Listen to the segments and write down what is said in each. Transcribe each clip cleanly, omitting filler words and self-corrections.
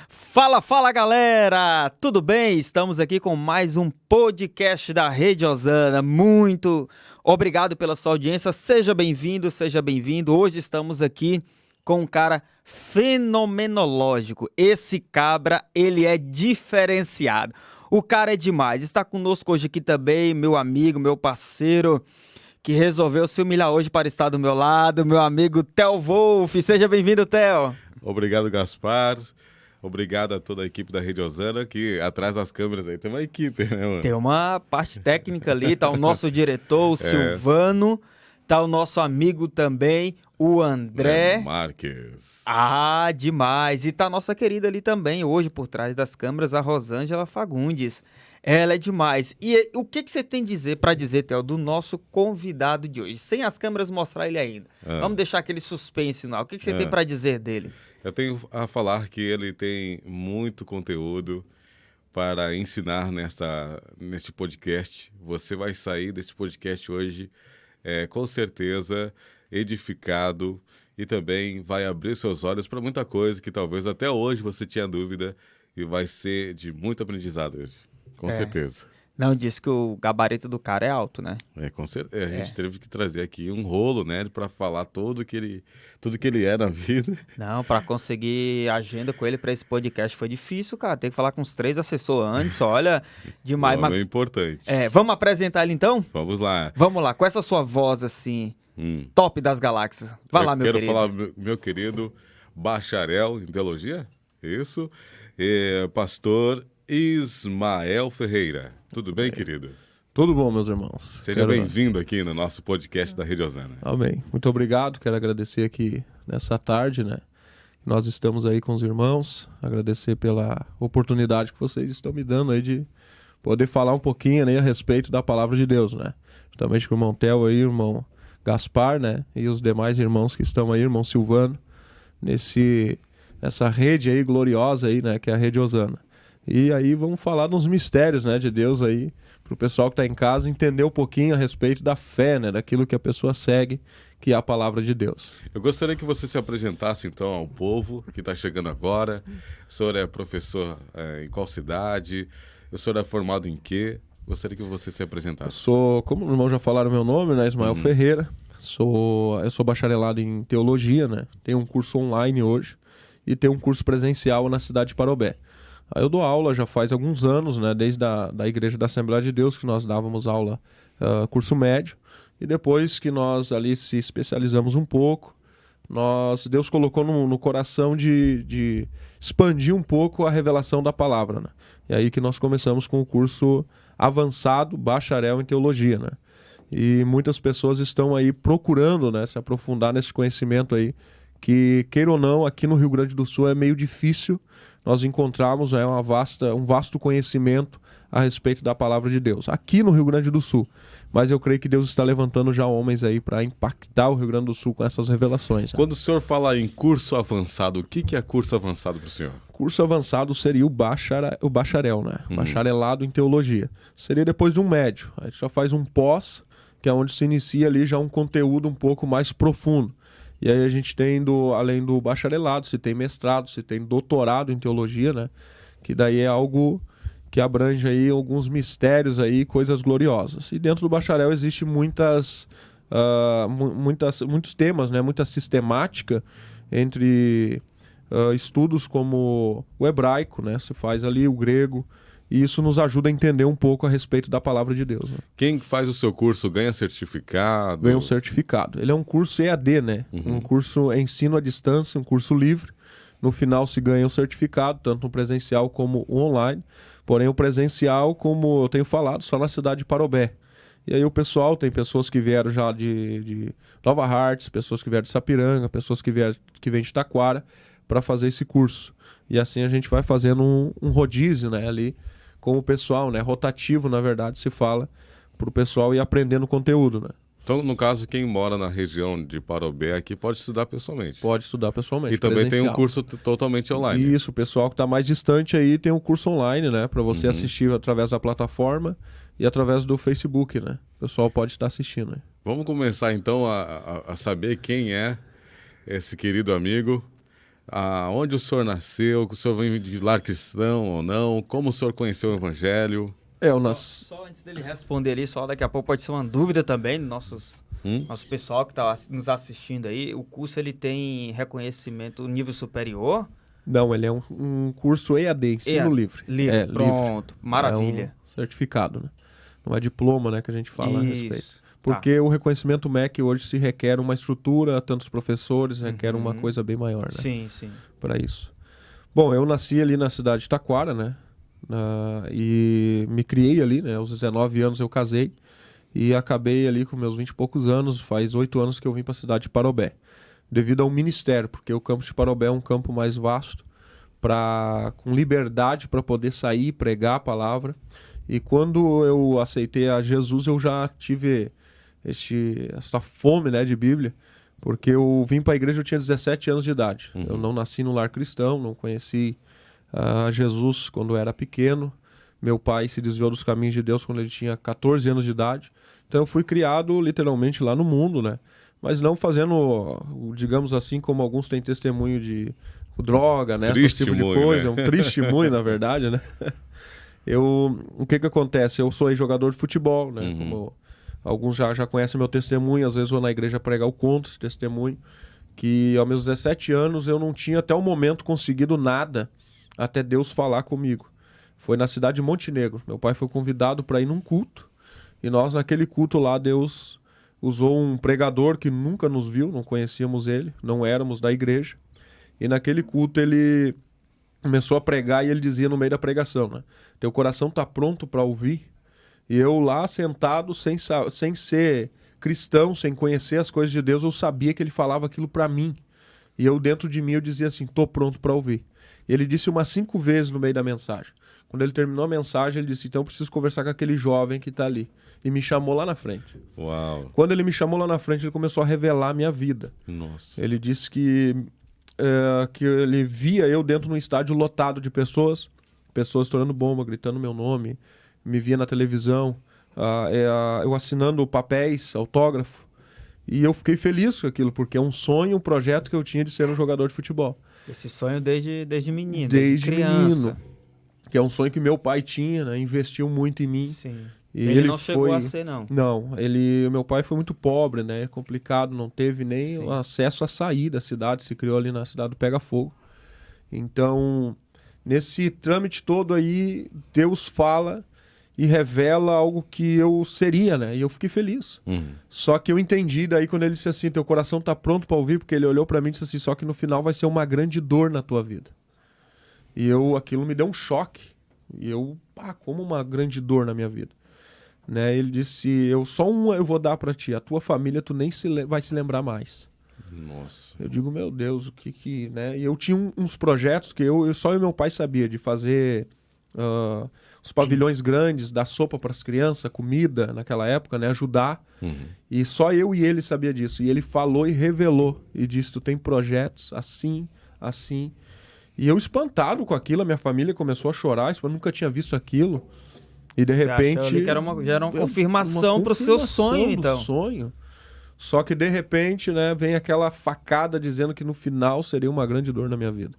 Fala, fala galera! Tudo bem? Estamos aqui com mais um podcast da Rede Osana. Muito obrigado pela sua audiência. Seja bem-vindo, seja bem-vindo. Hoje estamos aqui com um cara fenomenológico. Esse cabra, ele é diferenciado. O cara é demais. Está conosco hoje aqui também meu amigo, meu parceiro, que resolveu se humilhar hoje para estar do meu lado, meu amigo Theo Wolff. Seja bem-vindo, Theo. Obrigado, Gaspar. Obrigado a toda a equipe da Rede Osana, que atrás das câmeras aí tem uma equipe, né, mano? Tem uma parte técnica ali, tá o nosso diretor, o Silvano, tá o nosso amigo também, o André. Marques. Ah, demais. E tá a nossa querida ali também, hoje por trás das câmeras, a Rosângela Fagundes. Ela é demais. E o que você tem para dizer, Theo, do nosso convidado de hoje? Sem as câmeras mostrar ele ainda. Vamos deixar aquele suspense no ar. O que você tem para dizer dele? Eu tenho a falar que ele tem muito conteúdo para ensinar neste podcast. Você vai sair desse podcast hoje, com certeza, edificado e também vai abrir seus olhos para muita coisa que talvez até hoje você tinha dúvida e vai ser de muito aprendizado hoje. Com certeza. Não, disse que o gabarito do cara é alto, né? Com certeza. A gente teve que trazer aqui um rolo, né, para falar tudo que ele é na vida. Não, para conseguir agenda com ele para esse podcast foi difícil, cara. Tem que falar com os 3 assessores antes, olha, demais. Mas é importante. Vamos apresentar ele então? Vamos lá. Vamos lá, com essa sua voz assim, top das galáxias. Vai lá, meu querido. Quero falar, meu querido bacharel em teologia, isso, pastor Ismael Ferreira. Tudo bem, querido? Tudo bom, meus irmãos. Seja bem-vindo aqui no nosso podcast da Rede Osana. Amém. Muito obrigado. Quero agradecer aqui nessa tarde, né? Nós estamos aí com os irmãos. Agradecer pela oportunidade que vocês estão me dando aí de poder falar um pouquinho, né, a respeito da palavra de Deus, né? Juntamente com o irmão Theo aí, o irmão Gaspar, né? E os demais irmãos que estão aí, irmão Silvano, nessa rede aí gloriosa aí, né? Que é a Rede Osana. E aí vamos falar dos mistérios, né, de Deus aí, para o pessoal que está em casa entender um pouquinho a respeito da fé, né, daquilo que a pessoa segue, que é a palavra de Deus. Eu gostaria que você se apresentasse então ao povo que está chegando agora. O senhor é professor em qual cidade? O senhor é formado em quê? Gostaria que você se apresentasse. Como os irmãos já falaram meu nome, né, Ismael Ferreira. Eu sou bacharelado em teologia, né, tenho um curso online hoje e tenho um curso presencial na cidade de Parobé. Aí eu dou aula já faz alguns anos, né, desde da Igreja da Assembleia de Deus, que nós dávamos aula, curso médio, e depois que nós ali se especializamos um pouco, Deus colocou no coração de expandir um pouco a revelação da palavra, né? E aí que nós começamos com o curso avançado, bacharel em teologia, né? E muitas pessoas estão aí procurando, né, se aprofundar nesse conhecimento aí, que, queira ou não, aqui no Rio Grande do Sul é meio difícil nós encontrarmos um vasto conhecimento a respeito da palavra de Deus, aqui no Rio Grande do Sul. Mas eu creio que Deus está levantando já homens aí para impactar o Rio Grande do Sul com essas revelações. Quando o senhor fala em curso avançado, o que é curso avançado para o senhor? Curso avançado seria o bacharel, né? Bacharelado em teologia. Seria depois de um médio. A gente já faz um pós, que é onde se inicia ali já um conteúdo um pouco mais profundo. E aí a gente tem, além do bacharelado, se tem mestrado, se tem doutorado em teologia, né? Que daí é algo que abrange aí alguns mistérios aí, coisas gloriosas. E dentro do bacharel existe muitos temas, né? Muita sistemática entre estudos como o hebraico, né? Se faz ali o grego. E isso nos ajuda a entender um pouco a respeito da palavra de Deus. Né? Quem faz o seu curso ganha certificado? Ganha um certificado. Ele é um curso EAD, né? Um curso ensino à distância, um curso livre. No final se ganha um certificado, tanto no presencial como o online. Porém, o presencial, como eu tenho falado, só na cidade de Parobé. E aí tem pessoas que vieram já de Nova Hartz, pessoas que vieram de Sapiranga, pessoas que vêm de Taquara para fazer esse curso. E assim a gente vai fazendo um rodízio, né, ali com o pessoal, né, rotativo, na verdade, se fala, para o pessoal ir aprendendo conteúdo, né. Então, no caso, quem mora na região de Parobé aqui pode estudar pessoalmente. Pode estudar pessoalmente. E também tem um curso totalmente online. Isso, o pessoal que está mais distante aí tem um curso online, né? Para você assistir através da plataforma e através do Facebook, né? O pessoal pode estar assistindo. Né? Vamos começar então a saber quem é esse querido amigo. Onde o senhor nasceu, o senhor vem de lar cristão ou não, como o senhor conheceu o evangelho? Só antes dele responder ali, só daqui a pouco pode ser uma dúvida também do nosso pessoal que está nos assistindo aí. O curso ele tem reconhecimento nível superior? Não, ele é um curso EAD, ensino livre. Pronto, livre. Maravilha. É um certificado, né? Não é diploma, né, que a gente fala a respeito. Porque o reconhecimento MEC hoje se requer uma estrutura, tantos professores, requer uma coisa bem maior, né? Sim, sim. Para isso. Bom, eu nasci ali na cidade de Taquara, né? E me criei ali, né? Aos 19 anos eu casei e acabei ali com meus 20 e poucos anos. Faz 8 anos que eu vim para a cidade de Parobé, devido ao ministério, porque o campus de Parobé é um campo mais vasto, com liberdade para poder sair e pregar a palavra. E quando eu aceitei a Jesus, eu já tive essa fome, né, de Bíblia, porque eu vim para a igreja, eu tinha 17 anos de idade. Eu não nasci no lar cristão, não conheci Jesus quando eu era pequeno. Meu pai se desviou dos caminhos de Deus quando ele tinha 14 anos de idade. Então eu fui criado literalmente lá no mundo, né? Mas não fazendo, digamos assim, como alguns têm testemunho de droga, né? Esse tipo de coisa. Né? Um testemunho, na verdade, né? O que acontece? Eu sou jogador de futebol, né? Como alguns já conhecem meu testemunho, às vezes vou na igreja pregar o conto, esse testemunho, que aos meus 17 anos eu não tinha até o momento conseguido nada até Deus falar comigo. Foi na cidade de Montenegro. Meu pai foi convidado para ir num culto e nós naquele culto lá, Deus usou um pregador que nunca nos viu, não conhecíamos ele, não éramos da igreja. E naquele culto ele começou a pregar e ele dizia no meio da pregação, né? Teu coração está pronto para ouvir? E eu lá sentado, sem ser cristão, sem conhecer as coisas de Deus, eu sabia que ele falava aquilo para mim. E eu dentro de mim eu dizia assim, tô pronto para ouvir. Ele disse umas 5 vezes no meio da mensagem. Quando ele terminou a mensagem, ele disse, então eu preciso conversar com aquele jovem que está ali. E me chamou lá na frente. Uau. Quando ele me chamou lá na frente, ele começou a revelar a minha vida. Nossa. Ele disse que ele via eu dentro de um estádio lotado de pessoas estourando bomba, gritando meu nome, me via na televisão, eu assinando papéis, autógrafo, e eu fiquei feliz com aquilo, porque é um sonho, um projeto que eu tinha de ser um jogador de futebol. Esse sonho desde menino, desde criança. Menino, que é um sonho que meu pai tinha, né? Investiu muito em mim. Sim. E ele não chegou a ser, não. Não, meu pai foi muito pobre, né? Complicado, não teve nem acesso a sair da cidade, se criou ali na cidade do Pega Fogo. Então, nesse trâmite todo aí, Deus fala e revela algo que eu seria, né? E eu fiquei feliz. Só que eu entendi daí quando ele disse assim, teu coração tá pronto para ouvir, porque ele olhou para mim e disse assim, só que no final vai ser uma grande dor na tua vida. E aquilo me deu um choque. E como uma grande dor na minha vida. Né? Ele disse, só uma eu vou dar para ti, a tua família tu nem vai se lembrar mais. Nossa. Eu digo, meu Deus, o que né? E eu tinha uns projetos que só eu e meu pai sabia, de fazer os pavilhões grandes, dar sopa para as crianças, comida naquela época, né? Ajudar. E só eu e ele sabia disso. E ele falou e revelou. E disse, tu tem projetos assim, assim. E eu espantado com aquilo, a minha família começou a chorar, eu nunca tinha visto aquilo. E de repente... Que era uma confirmação para o seu sonho, então. Sonho. Só que de repente, né, vem aquela facada dizendo que no final seria uma grande dor na minha vida.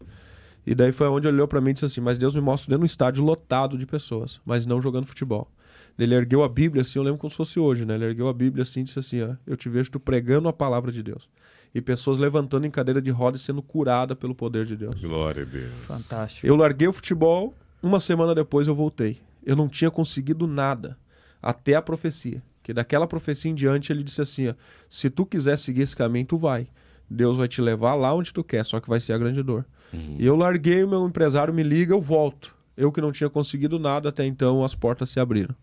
E daí foi onde ele olhou para mim e disse assim, mas Deus me mostra dentro de um estádio lotado de pessoas, mas não jogando futebol. Ele ergueu a Bíblia assim, eu lembro como se fosse hoje, né? Ele ergueu a Bíblia assim e disse assim, eu te vejo tu pregando a palavra de Deus. E pessoas levantando em cadeira de rodas e sendo curada pelo poder de Deus. Glória a Deus. Fantástico. Eu larguei o futebol, uma semana depois eu voltei. Eu não tinha conseguido nada, até a profecia. Que daquela profecia em diante ele disse assim, se tu quiser seguir esse caminho, tu vai. Deus vai te levar lá onde tu quer, só que vai ser a grande dor. E eu larguei, o meu empresário me liga, eu volto. Eu que não tinha conseguido nada, até então as portas se abriram.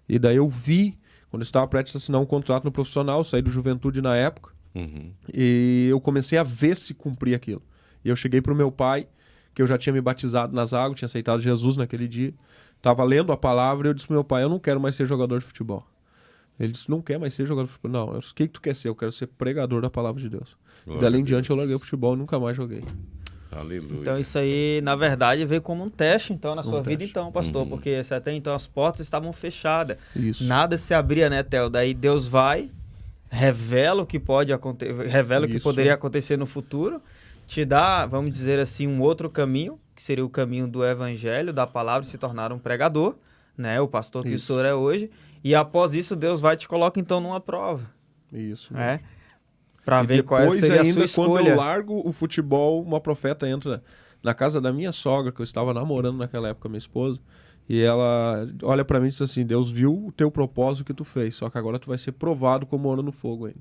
E daí eu vi, quando eu estava prestes a assinar um contrato no profissional, saí do Juventude na época, e eu comecei a ver se cumprir aquilo. E eu cheguei pro meu pai, que eu já tinha me batizado nas águas, tinha aceitado Jesus naquele dia, estava lendo a palavra e eu disse pro meu pai, eu não quero mais ser jogador de futebol. Ele disse, não quer mais ser jogador de futebol? Não, eu disse, o que tu quer ser? Eu quero ser pregador da palavra de Deus. E dali em diante eu larguei o futebol e nunca mais joguei. Aleluia. Então isso aí, na verdade, veio como um teste, então, na sua vida, então, pastor, porque até então as portas estavam fechadas. Isso. Nada se abria, né, Theo? Daí Deus vai, revela o que pode acontecer, revela o que poderia acontecer no futuro, te dá, vamos dizer assim, um outro caminho, que seria o caminho do evangelho, da palavra, se tornar um pregador, né? O pastor que o senhor é hoje. E após isso, Deus vai te colocar, então, numa prova. Isso. Né? Para ver qual depois, seria ainda, a sua escolha. quando eu largo o futebol, uma profeta entra na casa da minha sogra, que eu estava namorando naquela época, minha esposa, e ela olha para mim e diz assim: Deus viu o teu propósito que tu fez, só que agora tu vai ser provado como ouro no fogo ainda.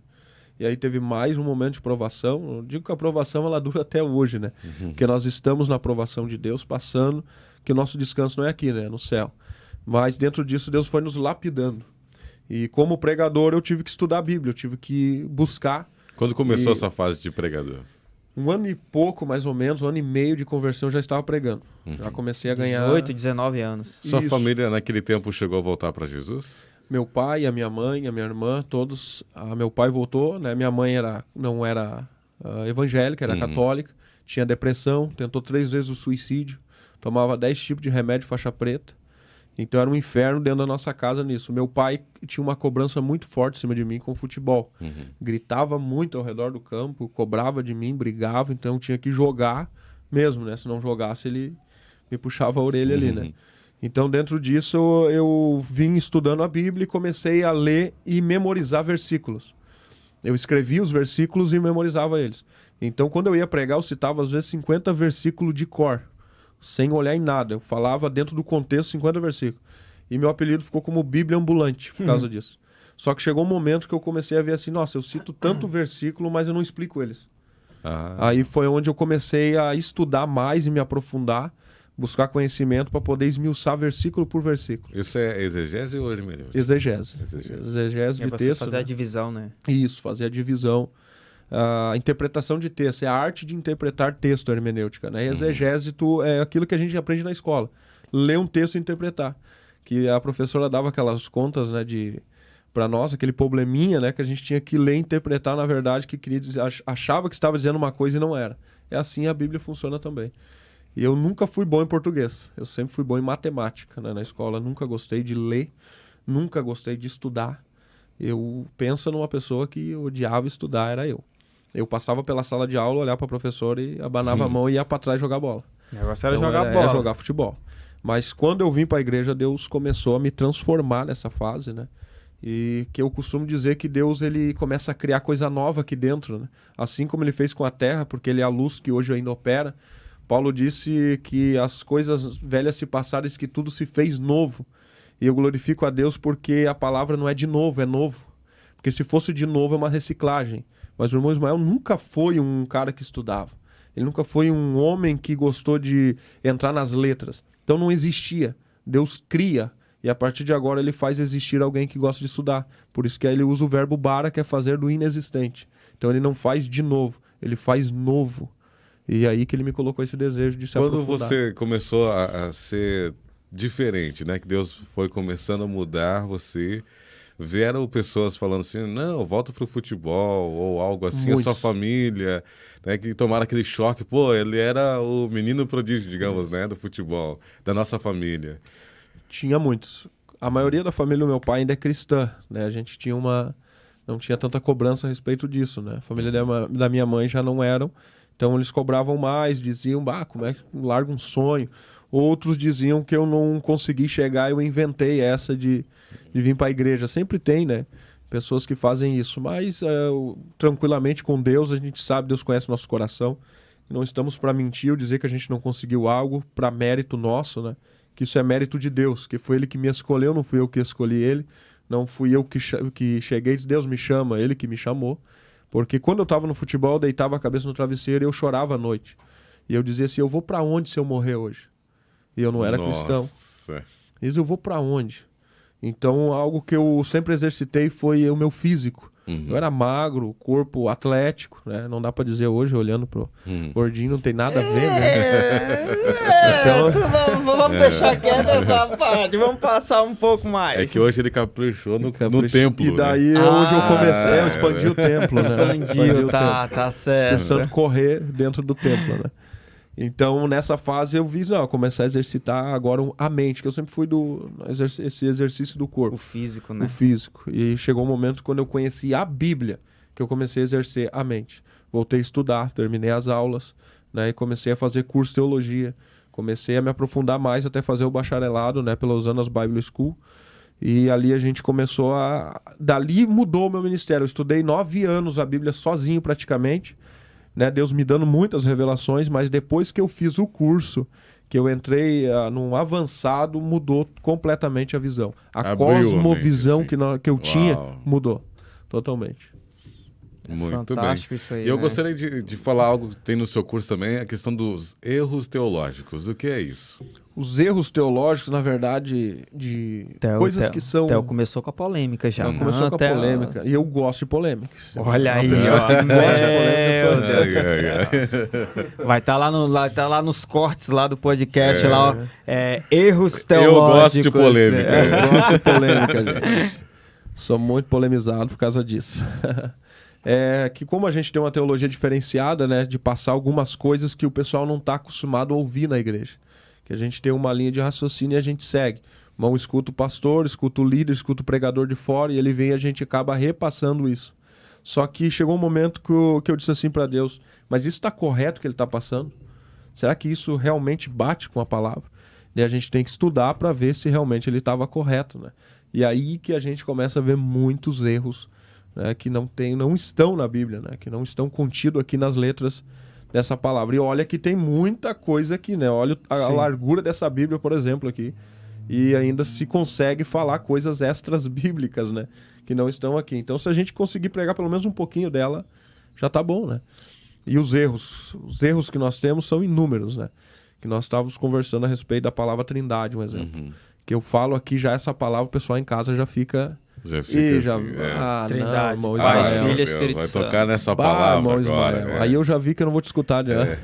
E aí teve mais um momento de provação. Eu digo que a provação ela dura até hoje, né? Porque nós estamos na provação de Deus, passando, que o nosso descanso não é aqui, né? É no céu. Mas dentro disso Deus foi nos lapidando. E como pregador eu tive que estudar a Bíblia, eu tive que buscar. Quando começou essa fase de pregador? 1 ano e pouco, mais ou menos, 1 ano e meio de conversão, eu já estava pregando. Já comecei a ganhar... 18, 19 anos. Sua Isso. família naquele tempo chegou a voltar para Jesus? Meu pai, a minha mãe, a minha irmã, todos... meu pai voltou, né? Minha mãe não era evangélica, era católica, tinha depressão, tentou 3 vezes o suicídio, tomava 10 tipos de remédio faixa preta. Então era um inferno dentro da nossa casa nisso. Meu pai tinha uma cobrança muito forte em cima de mim com o futebol. Gritava muito ao redor do campo, cobrava de mim, brigava, então eu tinha que jogar mesmo, né? Se não jogasse, ele me puxava a orelha ali, né? Então dentro disso eu vim estudando a Bíblia e comecei a ler e memorizar versículos. Eu escrevia os versículos e memorizava eles. Então quando eu ia pregar, eu citava às vezes 50 versículos de cor, sem olhar em nada. Eu falava dentro do contexto 50 versículos. E meu apelido ficou como Bíblia Ambulante por causa disso. Só que chegou um momento que eu comecei a ver assim, nossa, eu cito tanto versículo, mas eu não explico eles. Aí foi onde eu comecei a estudar mais e me aprofundar, buscar conhecimento para poder esmiuçar versículo por versículo. Isso é exegese ou hermenêutica? Exegese. Exegese de você texto. fazer a divisão, né? Isso, fazer a divisão. A interpretação de texto, é a arte de interpretar texto, a hermenêutica, né? Exegese é aquilo que a gente aprende na escola, ler um texto e interpretar, que a professora dava aquelas contas, né, para nós, aquele probleminha, né, que a gente tinha que ler e interpretar, na verdade, que queria dizer, achava que estava dizendo uma coisa e não era. É assim a Bíblia funciona também. E eu nunca fui bom em português, eu sempre fui bom em matemática, né, na escola, nunca gostei de ler, nunca gostei de estudar. Eu penso numa pessoa que odiava estudar, era eu. Eu passava pela sala de aula, olhava para a professora e abanava a mão e ia para trás jogar bola. O negócio era Então, jogar bola. Era jogar futebol. Mas quando eu vim para a igreja, Deus começou a me transformar nessa fase, né? E que eu costumo dizer que Deus ele começa a criar coisa nova aqui dentro, né? Assim como ele fez com a terra, porque ele é a luz que hoje ainda opera. Paulo disse que as coisas velhas se passaram e que tudo se fez novo. E eu glorifico a Deus porque a palavra não é de novo, é novo. Porque se fosse de novo é uma reciclagem. Mas o irmão Ismael nunca foi um cara que estudava. Ele nunca foi um homem que gostou de entrar nas letras. Então não existia. Deus cria. E a partir de agora ele faz existir alguém que gosta de estudar. Por isso que ele usa o verbo bara, que é fazer do inexistente. Então ele não faz de novo. Ele faz novo. E aí que ele me colocou esse desejo de se aprofundar. Quando você começou a ser diferente, né? Que Deus foi começando a mudar você... Vieram pessoas falando assim, não, volta pro futebol, ou algo assim, a sua família, né, que tomaram aquele choque. Pô, ele era o menino prodígio, digamos, né, do futebol, da nossa família. Tinha muitos. A maioria da família do meu pai ainda é cristã, né, a gente não tinha tanta cobrança a respeito disso, né, a família da minha mãe já não eram, então eles cobravam mais, diziam, como é que larga um sonho? Outros diziam que eu não consegui chegar, eu inventei essa de vir para a igreja. Sempre tem, né? Pessoas que fazem isso. Mas tranquilamente com Deus, a gente sabe, Deus conhece nosso coração. Não estamos para mentir ou dizer que a gente não conseguiu algo para mérito nosso, né? Que isso é mérito de Deus, que foi Ele que me escolheu, não fui eu que escolhi Ele. Não fui eu que cheguei e disse, Deus me chama, Ele que me chamou. Porque quando eu estava no futebol, eu deitava a cabeça no travesseiro e eu chorava à noite. E eu dizia assim, eu vou para onde se eu morrer hoje? E eu não era cristão. Isso eu vou para onde? Então, algo que eu sempre exercitei foi o meu físico. Eu era magro, corpo atlético, né? Não dá para dizer hoje, olhando pro gordinho, não tem nada a ver, né? Então, vamos deixar quieto essa parte, vamos passar um pouco mais. É que hoje ele caprichou no templo. E daí né? hoje eu comecei a expandir o templo, né? Expandiu, tá certo. Precisando correr dentro do templo, né? Então, nessa fase, eu vi, começar a exercitar agora a mente, que eu sempre fui esse exercício do corpo. O físico, né? O físico. E chegou um momento quando eu conheci a Bíblia, que eu comecei a exercer a mente. voltei a estudar, terminei as aulas, né, e comecei a fazer curso de teologia. Comecei a me aprofundar mais até fazer o bacharelado, né, pela Hosannas Bible School. E ali a gente começou a... Dali mudou o meu ministério. Eu estudei 9 anos a Bíblia sozinho praticamente, né, Deus me dando muitas revelações, mas depois que eu fiz o curso, que eu entrei num avançado, mudou completamente a visão. A Abriu cosmovisão a mente, assim. que eu tinha Uau. mudou totalmente. Muito fantástico bem. isso aí, E eu né? gostaria de falar algo que tem no seu curso também, a questão dos erros teológicos. O que é isso? Os erros teológicos, na verdade, de coisas que são... Theo começou com a polêmica já. Não, começou com a Theo- polêmica. E eu gosto de polêmicas. Olha Uma aí, pessoa ó. que gosta de polêmica, sou eu. Vai estar lá nos cortes lá do podcast, lá, ó, erros teológicos. Eu gosto de polêmica. Eu gosto de polêmica, gente. Sou muito polemizado por causa disso. É que como a gente tem uma teologia diferenciada, né, de passar algumas coisas que o pessoal não está acostumado a ouvir na igreja. Que a gente tem uma linha de raciocínio e a gente segue. Irmão, escuta o pastor, escuta o líder, escuta o pregador de fora e ele vem e a gente acaba repassando isso. Só que chegou um momento que eu disse assim para Deus, mas isso está correto que ele está passando? Será que isso realmente bate com a palavra? E a gente tem que estudar para ver se realmente ele estava correto, né? E aí que a gente começa a ver muitos erros, né, que não estão na Bíblia, né, que não estão contidos aqui nas letras dessa palavra. E olha que tem muita coisa aqui, né? Olha a largura dessa Bíblia, por exemplo, aqui. E ainda se consegue falar coisas extras bíblicas, né? Que não estão aqui. Então, se a gente conseguir pregar pelo menos um pouquinho dela, já tá bom, né? E os erros que nós temos são inúmeros, né? Que nós estávamos conversando a respeito da palavra Trindade, um exemplo. Que eu falo aqui já essa palavra, o pessoal em casa já fica... Já fica já... assim, Trindade, irmão Pai, Ismael. Filho, meu Espírito vai Santo. tocar nessa Bah, palavra irmão agora. Ismael. Aí eu já vi que eu não vou te escutar já.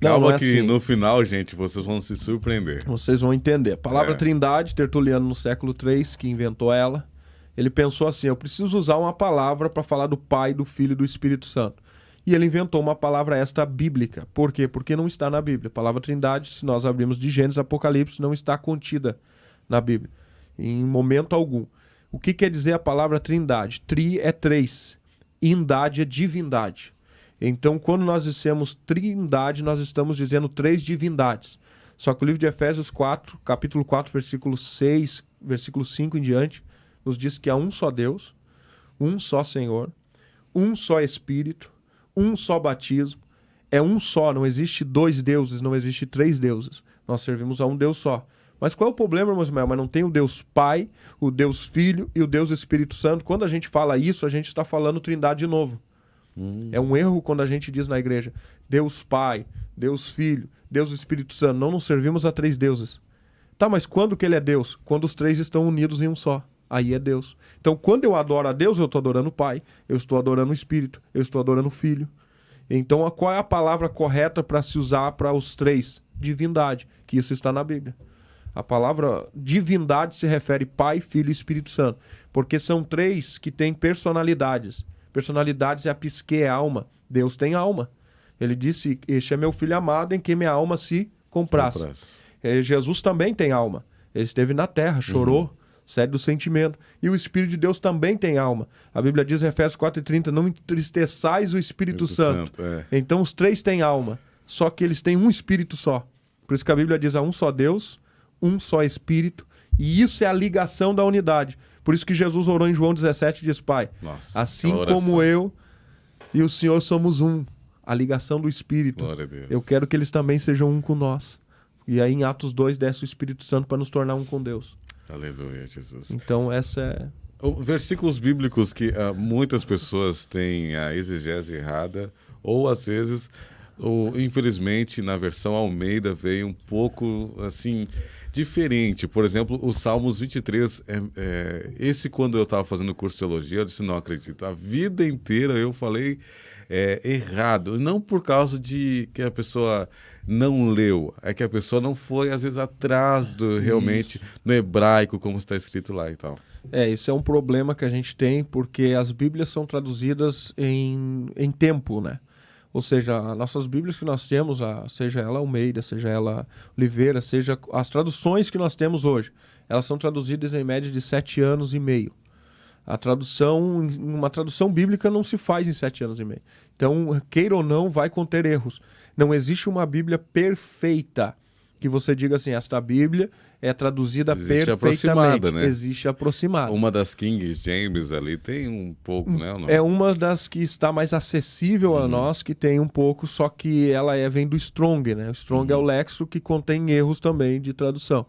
Calma não é que assim. no final, gente, vocês vão se surpreender. Vocês vão entender. A palavra Trindade, Tertuliano no século III, que inventou ela, ele pensou assim, eu preciso usar uma palavra para falar do Pai, do Filho e do Espírito Santo. E ele inventou uma palavra extra bíblica. Por quê? Porque não está na Bíblia. A palavra Trindade, se nós abrirmos de Gênesis a Apocalipse, não está contida na Bíblia, em momento algum. O que quer dizer a palavra Trindade? Tri é três, indade é divindade. Então, quando nós dissemos Trindade, nós estamos dizendo três divindades. Só que o livro de Efésios 4, capítulo 4, versículo 6, versículo 5 em diante, nos diz que há um só Deus, um só Senhor, um só Espírito, um só batismo. É um só, não existe dois deuses, não existe três deuses. Nós servimos a um Deus só. Mas qual é o problema, irmão Ismael? Mas não tem o Deus Pai, o Deus Filho e o Deus Espírito Santo. Quando a gente fala isso, a gente está falando Trindade de novo. É um erro quando a gente diz na igreja Deus Pai, Deus Filho, Deus Espírito Santo. Não servimos a três deuses. Tá, mas quando que ele é Deus? Quando os três estão unidos em um só. Aí é Deus. Então, quando eu adoro a Deus, eu estou adorando o Pai, eu estou adorando o Espírito, eu estou adorando o Filho. Então, qual é a palavra correta para se usar para os três? Divindade, que isso está na Bíblia. A palavra divindade se refere Pai, Filho e Espírito Santo, porque são três que têm personalidades. Personalidades é a psique, é a alma. Deus tem alma. Ele disse, este é meu filho amado em quem minha alma se compraz. Jesus também tem alma. Ele esteve na terra, chorou, sede do sentimento. E o Espírito de Deus também tem alma. A Bíblia diz em Efésios 4:30, não entristeçais o Espírito Santo. Então os três têm alma, só que eles têm um Espírito só. Por isso que a Bíblia diz, há um só Deus, um só Espírito, e isso é a ligação da unidade. Por isso que Jesus orou em João 17 e diz, Pai, assim como eu e o Senhor somos um, a ligação do Espírito. Eu quero que eles também sejam um com nós. E aí em Atos 2 desce o Espírito Santo para nos tornar um com Deus. Aleluia, Jesus. Então essa é... Versículos bíblicos que muitas pessoas têm a exegese errada, ou às vezes, infelizmente, na versão Almeida veio um pouco assim... diferente. Por exemplo, o Salmos 23, esse quando eu estava fazendo o curso de teologia, eu disse, não acredito. A vida inteira eu falei errado. Não por causa de que a pessoa não leu, é que a pessoa não foi, às vezes, atrás realmente no hebraico, como está escrito lá e tal. Esse é um problema que a gente tem, porque as Bíblias são traduzidas em tempo, né? Ou seja, nossas Bíblias que nós temos, seja ela Almeida, seja ela Oliveira, seja as traduções que nós temos hoje, elas são traduzidas em média de 7 anos e meio. Uma tradução bíblica não se faz em 7 anos e meio. Então, queira ou não, vai conter erros. Não existe uma Bíblia perfeita que você diga assim, esta Bíblia é traduzida Existe perfeitamente. aproximada, né? Existe aproximada. Uma das King James ali tem um pouco, né? Ou não? É uma das que está mais acessível a nós, que tem um pouco, só que ela vem do Strong, né? O Strong é o Lexo que contém erros também de tradução.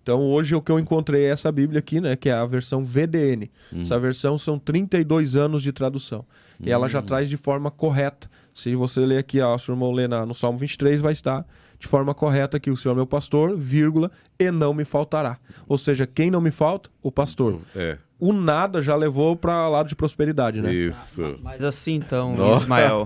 Então, hoje o que eu encontrei é essa Bíblia aqui, né? Que é a versão VDN. Essa versão são 32 anos de tradução. E ela já traz de forma correta. Se você ler aqui, o seu irmão lê no Salmo 23, vai estar de forma correta aqui, o Senhor é meu pastor, vírgula, e não me faltará. Ou seja, quem não me falta? O pastor. O nada já levou para lado de prosperidade, né? Isso. Mas assim, então, Ismael.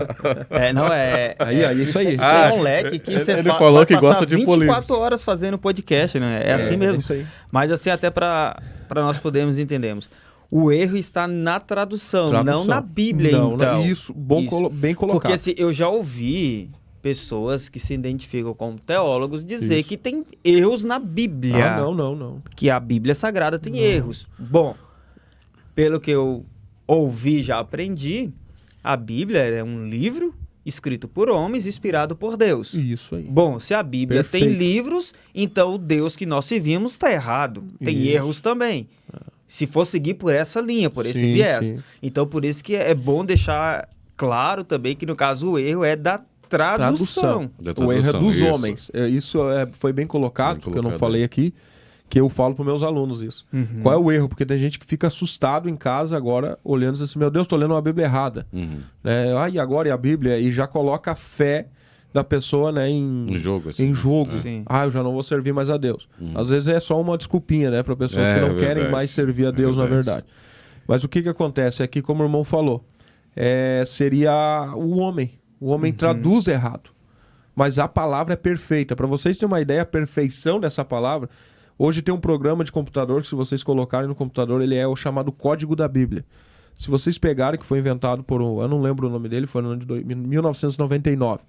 Aí, isso aí. Você é um moleque que você ele falou que gosta de 24 horas fazendo podcast, né? É assim mesmo. Isso aí. Mas assim, até para nós podermos entendermos. O erro está na tradução, não na Bíblia, não, então. Isso, bem colocado. Porque assim, eu já ouvi pessoas que se identificam como teólogos dizer que tem erros na Bíblia. Não. Que a Bíblia Sagrada tem erros. Bom, pelo que eu ouvi, já aprendi, a Bíblia é um livro escrito por homens, inspirado por Deus. Isso aí. Bom, se a Bíblia tem Perfeito. livros, então o Deus que nós servimos está errado. Tem Isso. erros também. Se for seguir por essa linha, por esse Sim, viés. sim. Então, por isso que é bom deixar claro também que, no caso, o erro é da tradução. O erro é dos isso. homens. Isso foi bem colocado, porque eu não colocado, falei aqui, que eu falo para meus alunos isso. Qual é o erro? Porque tem gente que fica assustado em casa agora, olhando assim, meu Deus, estou lendo uma Bíblia errada. E agora e a Bíblia? E já coloca a fé da pessoa, né, em jogo. Assim, em jogo. Sim. Eu já não vou servir mais a Deus. Às vezes é só uma desculpinha, né, para pessoas que não querem verdade. mais servir a Deus, na verdade. Mas o que acontece aqui, como o irmão falou, seria o homem. O homem traduz errado. Mas a palavra é perfeita. Para vocês terem uma ideia, a perfeição dessa palavra, hoje tem um programa de computador que, se vocês colocarem no computador, ele é o chamado Código da Bíblia. Se vocês pegarem, que foi inventado eu não lembro o nome dele, foi no ano de 1999,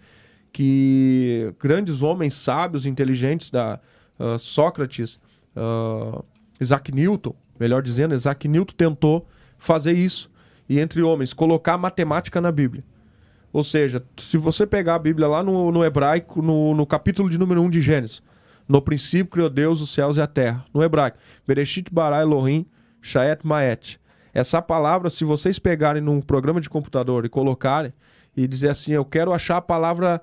que grandes homens sábios, inteligentes, Sócrates, Isaac Newton, melhor dizendo, Isaac Newton tentou fazer isso. E entre homens, colocar matemática na Bíblia. Ou seja, se você pegar a Bíblia lá no hebraico, no capítulo de número 1 de Gênesis, no princípio criou Deus os céus e a terra. No hebraico, Bereshit bara Elohim Shaet Maet. Essa palavra, se vocês pegarem num programa de computador e colocarem e dizer assim, eu quero achar a palavra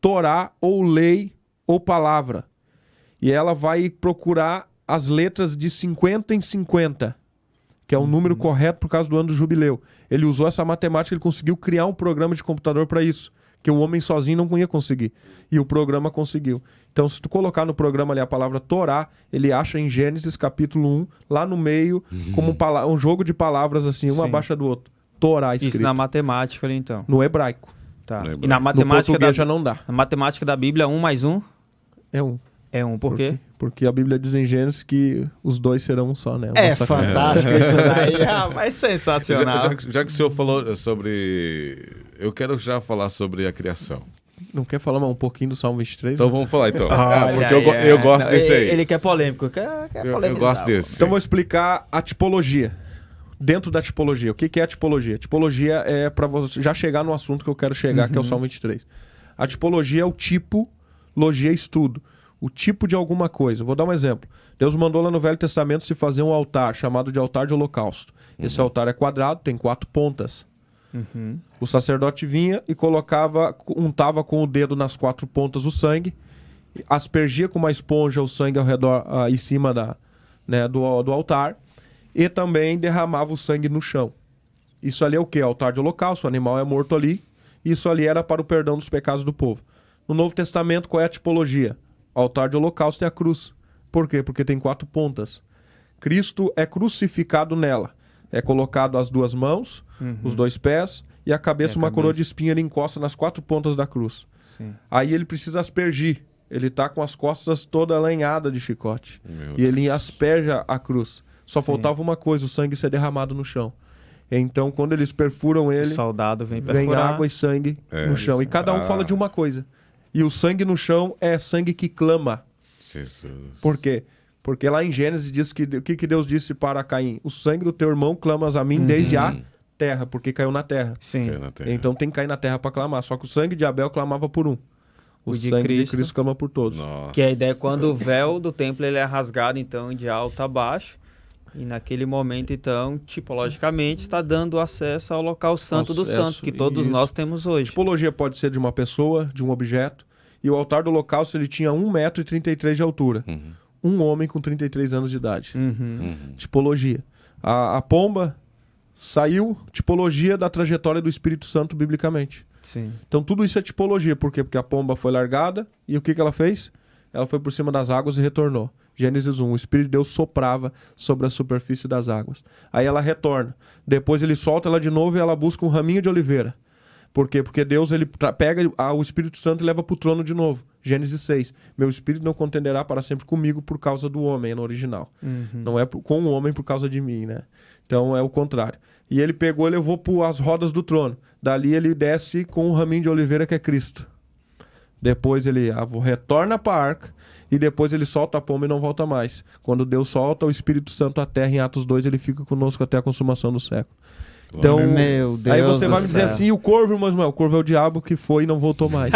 Torá ou lei ou palavra. E ela vai procurar as letras de 50 em 50, que é o número correto por causa do ano do jubileu. Ele usou essa matemática, ele conseguiu criar um programa de computador para isso, que o homem sozinho não ia conseguir. E o programa conseguiu. Então, se tu colocar no programa ali a palavra Torá, ele acha em Gênesis capítulo 1, lá no meio, como um jogo de palavras assim, um Sim. abaixo do outro. Torá escrito. Isso na matemática ali, então. No hebraico. Tá. No E hebraico. na No matemática português já não dá. na matemática da Bíblia, 1 mais 1 É um. é 1. Por quê? Porque a Bíblia diz em Gênesis que os dois serão um só, né? É Nossa, fantástico isso daí. Mas sensacional. Já que o senhor falou sobre... Eu quero já falar sobre a criação. Não quer falar mais um pouquinho do Salmo 23? Então vamos falar, então. Olha Porque aí, eu gosto desse aí. Ele quer polêmico. Quer Eu polemizar, gosto desse. Então vou explicar a tipologia. Dentro da tipologia. O que é a tipologia? Tipologia é para você já chegar no assunto que eu quero chegar, que é o Salmo 23. A tipologia é o tipo, logia é estudo. O tipo de alguma coisa. Vou dar um exemplo. Deus mandou lá no Velho Testamento se fazer um altar, chamado de altar de holocausto. Esse altar é quadrado, tem 4 pontas. O sacerdote vinha e untava com o dedo nas 4 pontas o sangue, aspergia com uma esponja o sangue ao redor, em cima do altar, e também derramava o sangue no chão. Isso ali é o quê? Altar de holocausto, o animal é morto ali. Isso ali era para o perdão dos pecados do povo. No Novo Testamento, qual é a tipologia? O altar de holocausto é a cruz. Por quê? Porque tem 4 pontas. Cristo é crucificado nela. É colocado as 2 mãos, os 2 pés e a cabeça, uma coroa de espinho, ele encosta nas 4 pontas da cruz. Sim. Aí ele precisa aspergir. Ele tá com as costas toda lanhada de chicote. E ele asperja a cruz. Só faltava uma coisa, o sangue ser derramado no chão. Então, quando eles perfuram O ele, soldado vem vem perfurar. água e sangue no chão. E cada um fala de uma coisa. E o sangue no chão é sangue que clama. Jesus. Por quê? Porque lá em Gênesis diz que o que Deus disse para Caim? O sangue do teu irmão clamas a mim desde a terra, porque caiu na terra. Sim. Então tem que cair na terra para clamar. Só que o sangue de Abel clamava por um. O de sangue Cristo. de Cristo clama por todos. Nossa. Que a ideia é quando o véu do templo ele é rasgado, então, de alto a baixo. E naquele momento, então, tipologicamente, está dando acesso ao local santo dos santos, que todos nós temos hoje. Tipologia pode ser de uma pessoa, de um objeto. E o altar do holocausto ele tinha 1,33 m de altura. Um homem com 33 anos de idade. Tipologia. A pomba saiu, tipologia da trajetória do Espírito Santo biblicamente. Sim. Então tudo isso é tipologia. Por quê? Porque a pomba foi largada e o que ela fez? Ela foi por cima das águas e retornou. Gênesis 1, o Espírito de Deus soprava sobre a superfície das águas. Aí ela retorna. Depois ele solta ela de novo e ela busca um raminho de oliveira. Por quê? Porque Deus ele pega o Espírito Santo e leva para o trono de novo. Gênesis 6. Meu Espírito não contenderá para sempre comigo por causa do homem, é no original. Não é com o homem por causa de mim, né? Então é o contrário. E ele pegou e levou para as rodas do trono. Dali ele desce com o raminho de oliveira que é Cristo. Depois ele retorna para a arca e depois ele solta a pomba e não volta mais. Quando Deus solta o Espírito Santo à terra, em Atos 2, ele fica conosco até a consumação do século. Então, meu Deus aí você vai me dizer céu. assim, o corvo, irmão Ismael, o corvo é o diabo que foi e não voltou mais.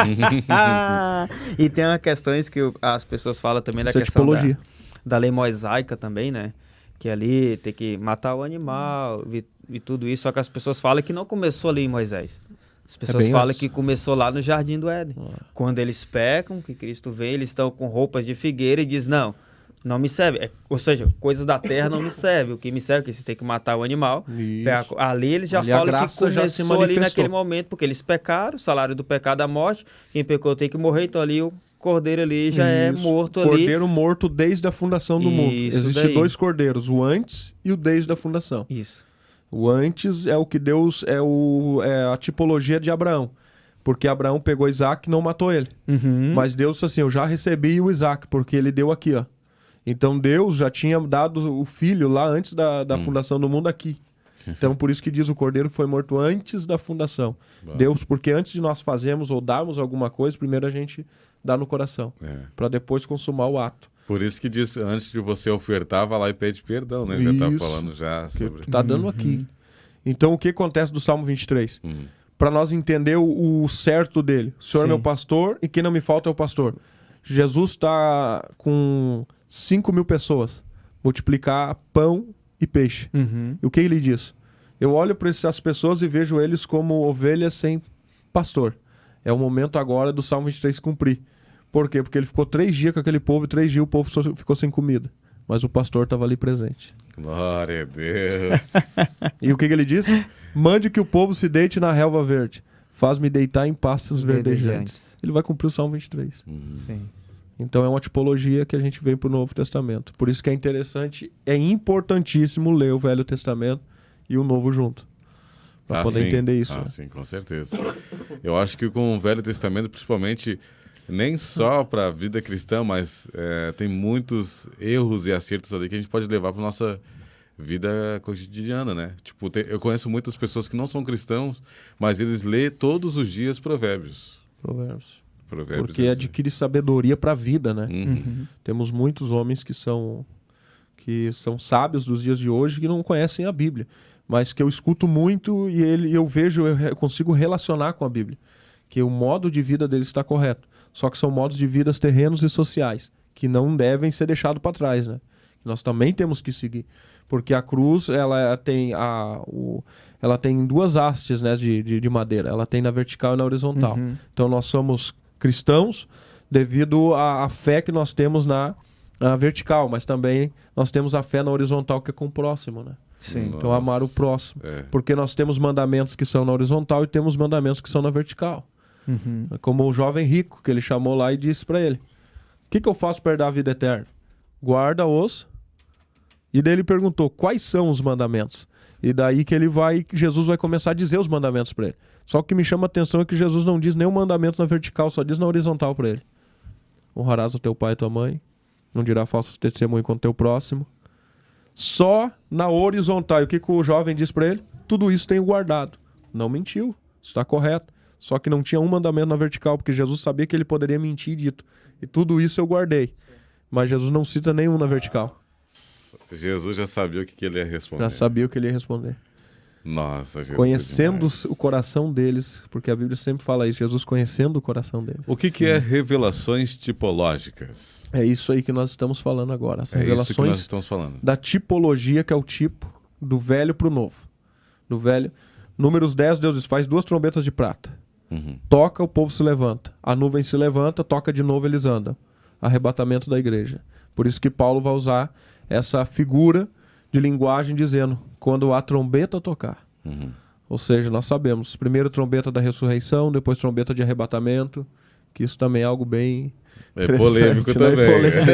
E tem uma questões que as pessoas falam também da Isso é questão tipologia. da lei mosaica também, né? Que ali tem que matar o animal e tudo isso, só que as pessoas falam que não começou ali em Moisés. As pessoas bem falam antes. que começou lá no Jardim do Éden. Quando eles pecam, que Cristo vem, eles estão com roupas de figueira e diz, não me serve. Ou seja, coisas da terra não me servem. O que me serve é que vocês têm que matar o animal. Isso. Ali eles já Ali a falam que graça já se começou ali manifestou. naquele momento, porque eles pecaram, o salário do pecado é a morte. Quem pecou tem que morrer, então ali o cordeiro ali já é Isso. morto ali. Cordeiro morto desde a fundação do mundo. Isso Existem daí. 2 cordeiros, o antes e o desde a fundação. Isso. O antes é o que Deus, é a tipologia de Abraão. Porque Abraão pegou Isaac e não matou ele. Mas Deus disse assim, eu já recebi o Isaac, porque ele deu aqui, ó. Então Deus já tinha dado o filho lá antes da fundação do mundo aqui. Então por isso que diz o cordeiro que foi morto antes da fundação. Deus, porque antes de nós fazermos ou darmos alguma coisa, primeiro a gente dá no coração. Para depois consumar o ato. Por isso que diz, antes de você ofertar, vai lá e pede perdão, né? Já tá Isso. falando já sobre... Que tá dando aqui. Então o que acontece do Salmo 23? Para nós entender o certo dele. O Senhor é Sim. meu pastor e quem não me falta é o pastor. Jesus está com 5.000 pessoas. Multiplicar pão e peixe. E o que ele diz? Eu olho para essas pessoas e vejo eles como ovelhas sem pastor. É o momento agora do Salmo 23 se cumprir. Por quê? Porque ele ficou 3 dias com aquele povo e 3 dias o povo ficou sem comida. Mas o pastor estava ali presente. Glória a Deus. E o que ele disse? Mande que o povo se deite na relva verde. Faz-me deitar em pastos verdejantes. Ele vai cumprir o Salmo 23. Sim. Então é uma tipologia que a gente vem para o Novo Testamento. Por isso que é interessante, é importantíssimo ler o Velho Testamento e o Novo junto. Para poder sim. entender isso. Sim, com certeza. Eu acho que com o Velho Testamento, principalmente, nem só para a vida cristã, mas tem muitos erros e acertos ali que a gente pode levar para nossa vida cotidiana, né? Tipo, eu conheço muitas pessoas que não são cristãos, mas eles lêem todos os dias Provérbios. Provérbios. Provérbios Porque adquire sabedoria para a vida, né? Temos muitos homens que são sábios dos dias de hoje que não conhecem a Bíblia, mas que eu escuto muito e eu vejo, eu consigo relacionar com a Bíblia, que o modo de vida deles está correto. Só que são modos de vida terrenos e sociais, que não devem ser deixados para trás, né? Nós também temos que seguir. Porque a cruz, ela tem 2 hastes, né, de madeira. Ela tem na vertical e na horizontal. Então nós somos cristãos devido à fé que nós temos na vertical, mas também nós temos a fé na horizontal, que é com o próximo, né? Sim. Então amar o próximo. Porque nós temos mandamentos que são na horizontal e temos mandamentos que são na vertical. Como o jovem rico, que ele chamou lá e disse para ele: o que eu faço para herdar a vida eterna? Guarda-os. E daí ele perguntou: quais são os mandamentos? E daí que Jesus vai começar a dizer os mandamentos para ele. Só que o que me chama a atenção é que Jesus não diz nenhum mandamento na vertical, só diz na horizontal para ele. Honrarás o teu pai e tua mãe, não dirá falso testemunho contra o teu próximo. Só na horizontal. E o que o jovem diz para ele? Tudo isso tenho guardado. Não mentiu, está correto. Só que não tinha um mandamento na vertical, porque Jesus sabia que ele poderia mentir e dito: e tudo isso eu guardei. Mas Jesus não cita nenhum na vertical. Jesus já sabia o que ele ia responder. Já sabia o que ele ia responder. Nossa, Jesus. Conhecendo demais. o coração deles, porque a Bíblia sempre fala isso, Jesus conhecendo o coração deles. O que é revelações tipológicas? É isso aí que nós estamos falando agora. As É isso que nós revelações estamos falando. da tipologia, que é o tipo do velho para o novo. Do velho. Números 10, Deus diz, faz 2 trombetas de prata. Uhum. Toca, o povo se levanta. A nuvem se levanta, toca de novo, eles andam. Arrebatamento da igreja. Por isso que Paulo vai usar essa figura de linguagem dizendo, quando a trombeta tocar. Uhum. Ou seja, nós sabemos, primeiro trombeta da ressurreição, depois trombeta de arrebatamento, que isso também é algo bem polêmico né? também. Polêmico.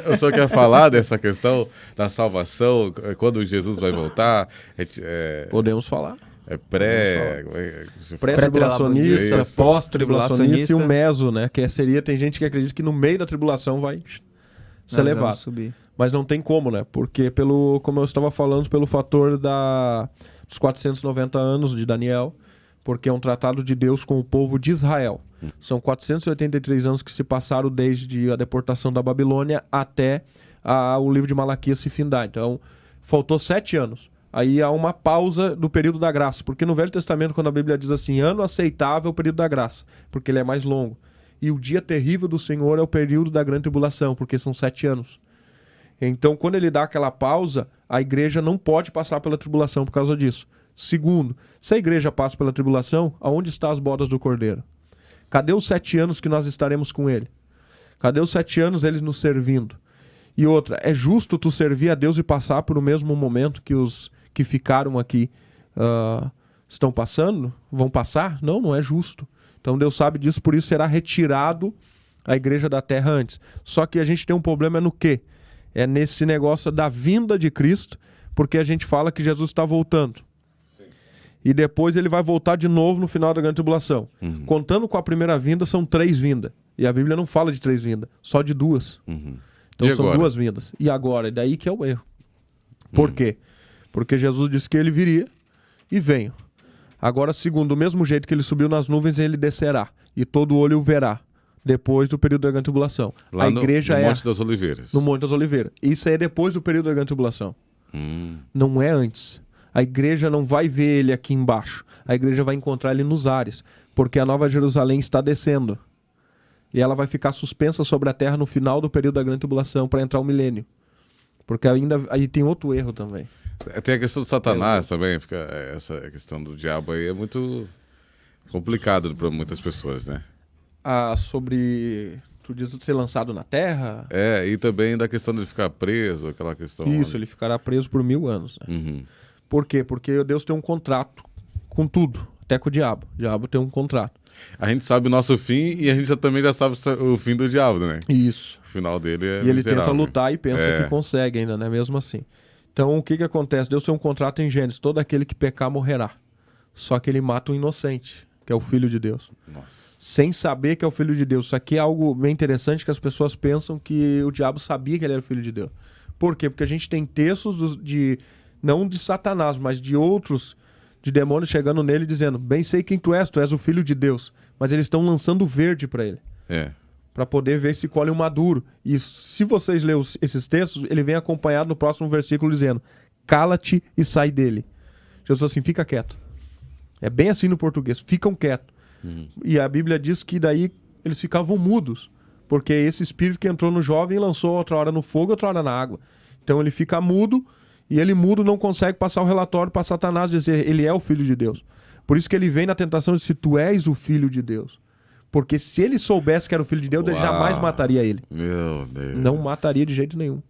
O senhor quer falar dessa questão da salvação, quando Jesus vai voltar? Podemos falar. Isso. Pré-tribulacionista, pós-tribulacionista e um meso, né? Tem gente que acredita que no meio da tribulação vai ser levado. Subir. Mas não tem como, né? Porque, como eu estava falando, pelo fator dos 490 anos de Daniel, porque é um tratado de Deus com o povo de Israel. São 483 anos que se passaram desde a deportação da Babilônia até o livro de Malaquias se findar. Então, faltou 7 anos. Aí há uma pausa do período da graça, porque no Velho Testamento, quando a Bíblia diz assim, ano aceitável é o período da graça, porque ele é mais longo. E o dia terrível do Senhor é o período da grande tribulação, porque são 7 anos. Então, quando ele dá aquela pausa, a igreja não pode passar pela tribulação por causa disso. Segundo, se a igreja passa pela tribulação, aonde estão as bodas do Cordeiro? Cadê os 7 anos que nós estaremos com ele? Cadê os 7 anos eles nos servindo? E outra, é justo tu servir a Deus e passar por o mesmo momento que os que ficaram aqui estão passando? Vão passar? Não, não é justo. Então Deus sabe disso, por isso será retirado a igreja da terra antes. Só que a gente tem um problema no quê? É nesse negócio da vinda de Cristo, porque a gente fala que Jesus está voltando. Sim. E depois ele vai voltar de novo no final da grande tribulação. Uhum. Contando com a primeira vinda, são 3 vindas. E a Bíblia não fala de 3 vindas, só de 2. Uhum. Então são 2 vindas. E agora? É daí que é o erro. Por quê? Porque Jesus disse que ele viria e venho. Agora, segundo, do mesmo jeito que ele subiu nas nuvens, ele descerá. E todo olho o verá. Depois do período da grande tribulação. Lá a igreja no Monte das Oliveiras. No Monte das Oliveiras. Isso aí é depois do período da grande tribulação. Não é antes. A igreja não vai ver ele aqui embaixo. A igreja vai encontrar ele nos ares. Porque a Nova Jerusalém está descendo. E ela vai ficar suspensa sobre a terra no final do período da grande tribulação para entrar o milênio. Porque aí tem outro erro também. Tem a questão do Satanás também. Essa questão do diabo aí é muito complicado para muitas pessoas, né? Sobre, tu diz, de ser lançado na terra? E também da questão de ele ficar preso, aquela questão... Isso, ele ficará preso por 1000 anos. Né? Uhum. Por quê? Porque Deus tem um contrato com tudo, até com o diabo. O diabo tem um contrato. A gente sabe o nosso fim e a gente também já sabe o fim do diabo, né? Isso. O final dele é E ele miserável. tenta lutar e pensa que consegue ainda, né? Mesmo assim. Então, o que acontece? Deus tem um contrato em Gênesis. Todo aquele que pecar morrerá. Só que ele mata um inocente, que é o Filho de Deus. Nossa. Sem saber que é o Filho de Deus. Isso aqui é algo bem interessante, que as pessoas pensam que o diabo sabia que ele era o Filho de Deus. Por quê? Porque a gente tem textos não de Satanás, mas de outros, de demônios chegando nele dizendo, bem sei quem tu és o Filho de Deus. Mas eles estão lançando verde para ele. Para poder ver se colhe um maduro. E se vocês lerem esses textos, ele vem acompanhado no próximo versículo dizendo, cala-te e sai dele. Jesus assim, fica quieto. É bem assim no português, ficam quietos. E a Bíblia diz que daí eles ficavam mudos, porque esse espírito que entrou no jovem lançou outra hora no fogo, outra hora na água. Então ele fica mudo, e ele mudo não consegue passar o relatório para Satanás dizer, ele é o Filho de Deus. Por isso que ele vem na tentação de se tu és o Filho de Deus. Porque se ele soubesse que era o Filho de Deus, ele jamais mataria ele. Meu Deus. Não mataria de jeito nenhum.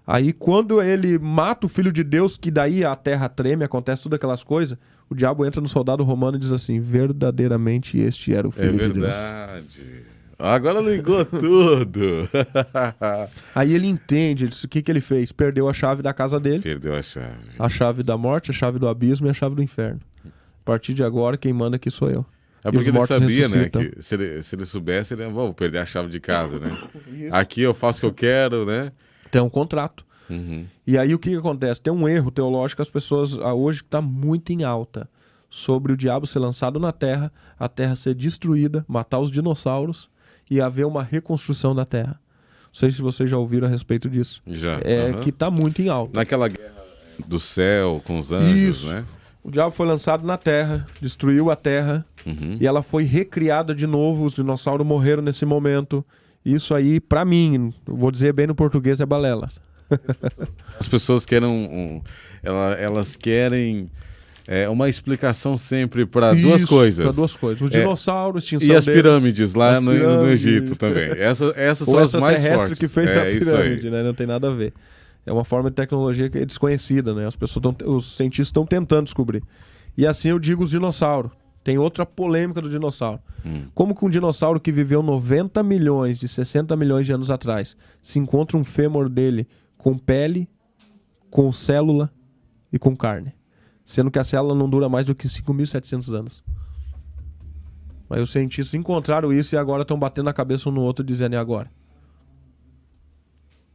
Aí quando ele mata o Filho de Deus, que daí a terra treme, acontece tudo aquelas coisas, o diabo entra no soldado romano e diz assim, verdadeiramente este era o Filho de Deus. É verdade. Agora ligou tudo. Aí ele entende, o que ele fez? Perdeu a chave da casa dele. Perdeu a chave. A chave da morte, a chave do abismo e a chave do inferno. A partir de agora, quem manda aqui sou eu. É porque ele sabia, né, que se ele soubesse, ele vou perder a chave de casa, né? Aqui eu faço o que eu quero, né? Tem um contrato. E aí o que acontece? Tem um erro teológico, as pessoas hoje está muito em alta, sobre o diabo ser lançado na terra, a terra ser destruída, matar os dinossauros, e haver uma reconstrução da terra. Não sei se vocês já ouviram a respeito disso. Já. Que está muito em alta. Naquela guerra do céu com os anjos, Isso. né? O diabo foi lançado na terra, destruiu a terra, e ela foi recriada de novo. Os dinossauros morreram nesse momento. Isso aí, pra mim, vou dizer bem no português, é balela. As pessoas querem elas querem uma explicação sempre para duas coisas. Para duas coisas. Os dinossauros, extinção e as deles, pirâmides lá as no pirâmides. Egito também. Essas O são as mais extraterrestre fortes. que fez a isso aí. pirâmide, né? Não tem nada a ver. É uma forma de tecnologia que é desconhecida, né? Os cientistas estão tentando descobrir. E assim eu digo os dinossauros. Tem outra polêmica do dinossauro. Como que um dinossauro que viveu 90 milhões e 60 milhões de anos atrás se encontra um fêmur dele com pele, com célula e com carne? Sendo que a célula não dura mais do que 5.700 anos. Mas os cientistas encontraram isso e agora estão batendo a cabeça um no outro dizendo: e agora?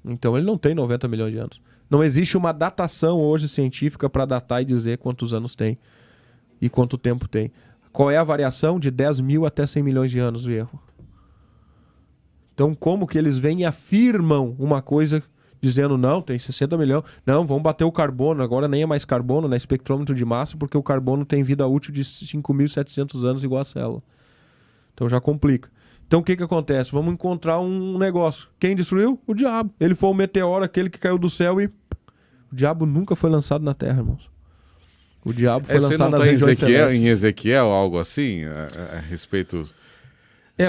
Então ele não tem 90 milhões de anos. Não existe uma datação hoje científica para datar e dizer quantos anos tem e quanto tempo tem. Qual é a variação? De 10 mil até 100 milhões de anos o erro. Então como que eles vêm e afirmam uma coisa dizendo: não, tem 60 milhões, não, vamos bater o carbono, agora nem é mais carbono, né, espectrômetro de massa, porque o carbono tem vida útil de 5.700 anos igual a célula. Então já complica. Então o que acontece? Vamos encontrar um negócio. Quem destruiu? O diabo. Ele foi o meteoro, aquele que caiu do céu, e o diabo nunca foi lançado na terra, irmãos. O diabo foi lançado nas regiões celestes. Em Ezequiel, algo assim, a respeito...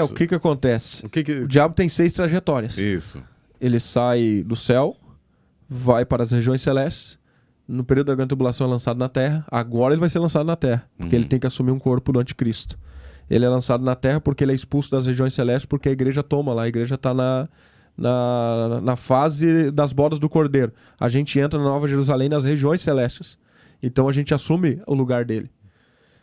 O que acontece? O diabo tem 6 trajetórias. Isso. Ele sai do céu, vai para as regiões celestes, no período da grande tribulação é lançado na terra, agora ele vai ser lançado na terra, porque ele tem que assumir um corpo do anticristo. Ele é lançado na terra porque ele é expulso das regiões celestes, porque a igreja toma lá, a igreja está na fase das bodas do cordeiro. A gente entra na Nova Jerusalém nas regiões celestes. Então a gente assume o lugar dele.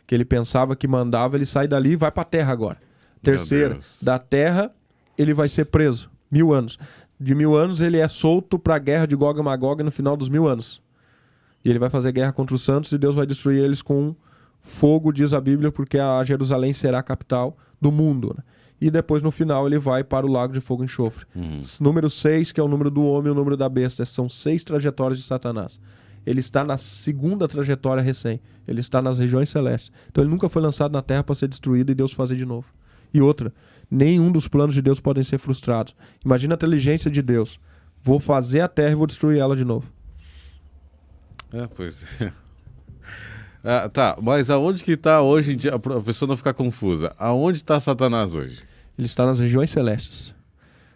Que ele pensava que mandava, ele sai dali e vai para a terra agora. Terceira, da terra ele vai ser preso. 1000 anos. De 1000 anos ele é solto para a guerra de Gog e Magog no final dos 1000 anos. E ele vai fazer guerra contra os santos e Deus vai destruir eles com fogo, diz a Bíblia, porque a Jerusalém será a capital do mundo, né? E depois no final ele vai para o lago de fogo e enxofre. Número 6, que é o número do homem e o número da besta. São 6 trajetórias de Satanás. Ele está na segunda trajetória recém. Ele está nas regiões celestes. Então ele nunca foi lançado na terra para ser destruído e Deus fazer de novo. E outra, nenhum dos planos de Deus podem ser frustrados. Imagina a inteligência de Deus. Vou fazer a terra e vou destruir ela de novo. Pois é. Tá, mas aonde que está hoje em dia, a pessoa não ficar confusa, aonde está Satanás hoje? Ele está nas regiões celestes,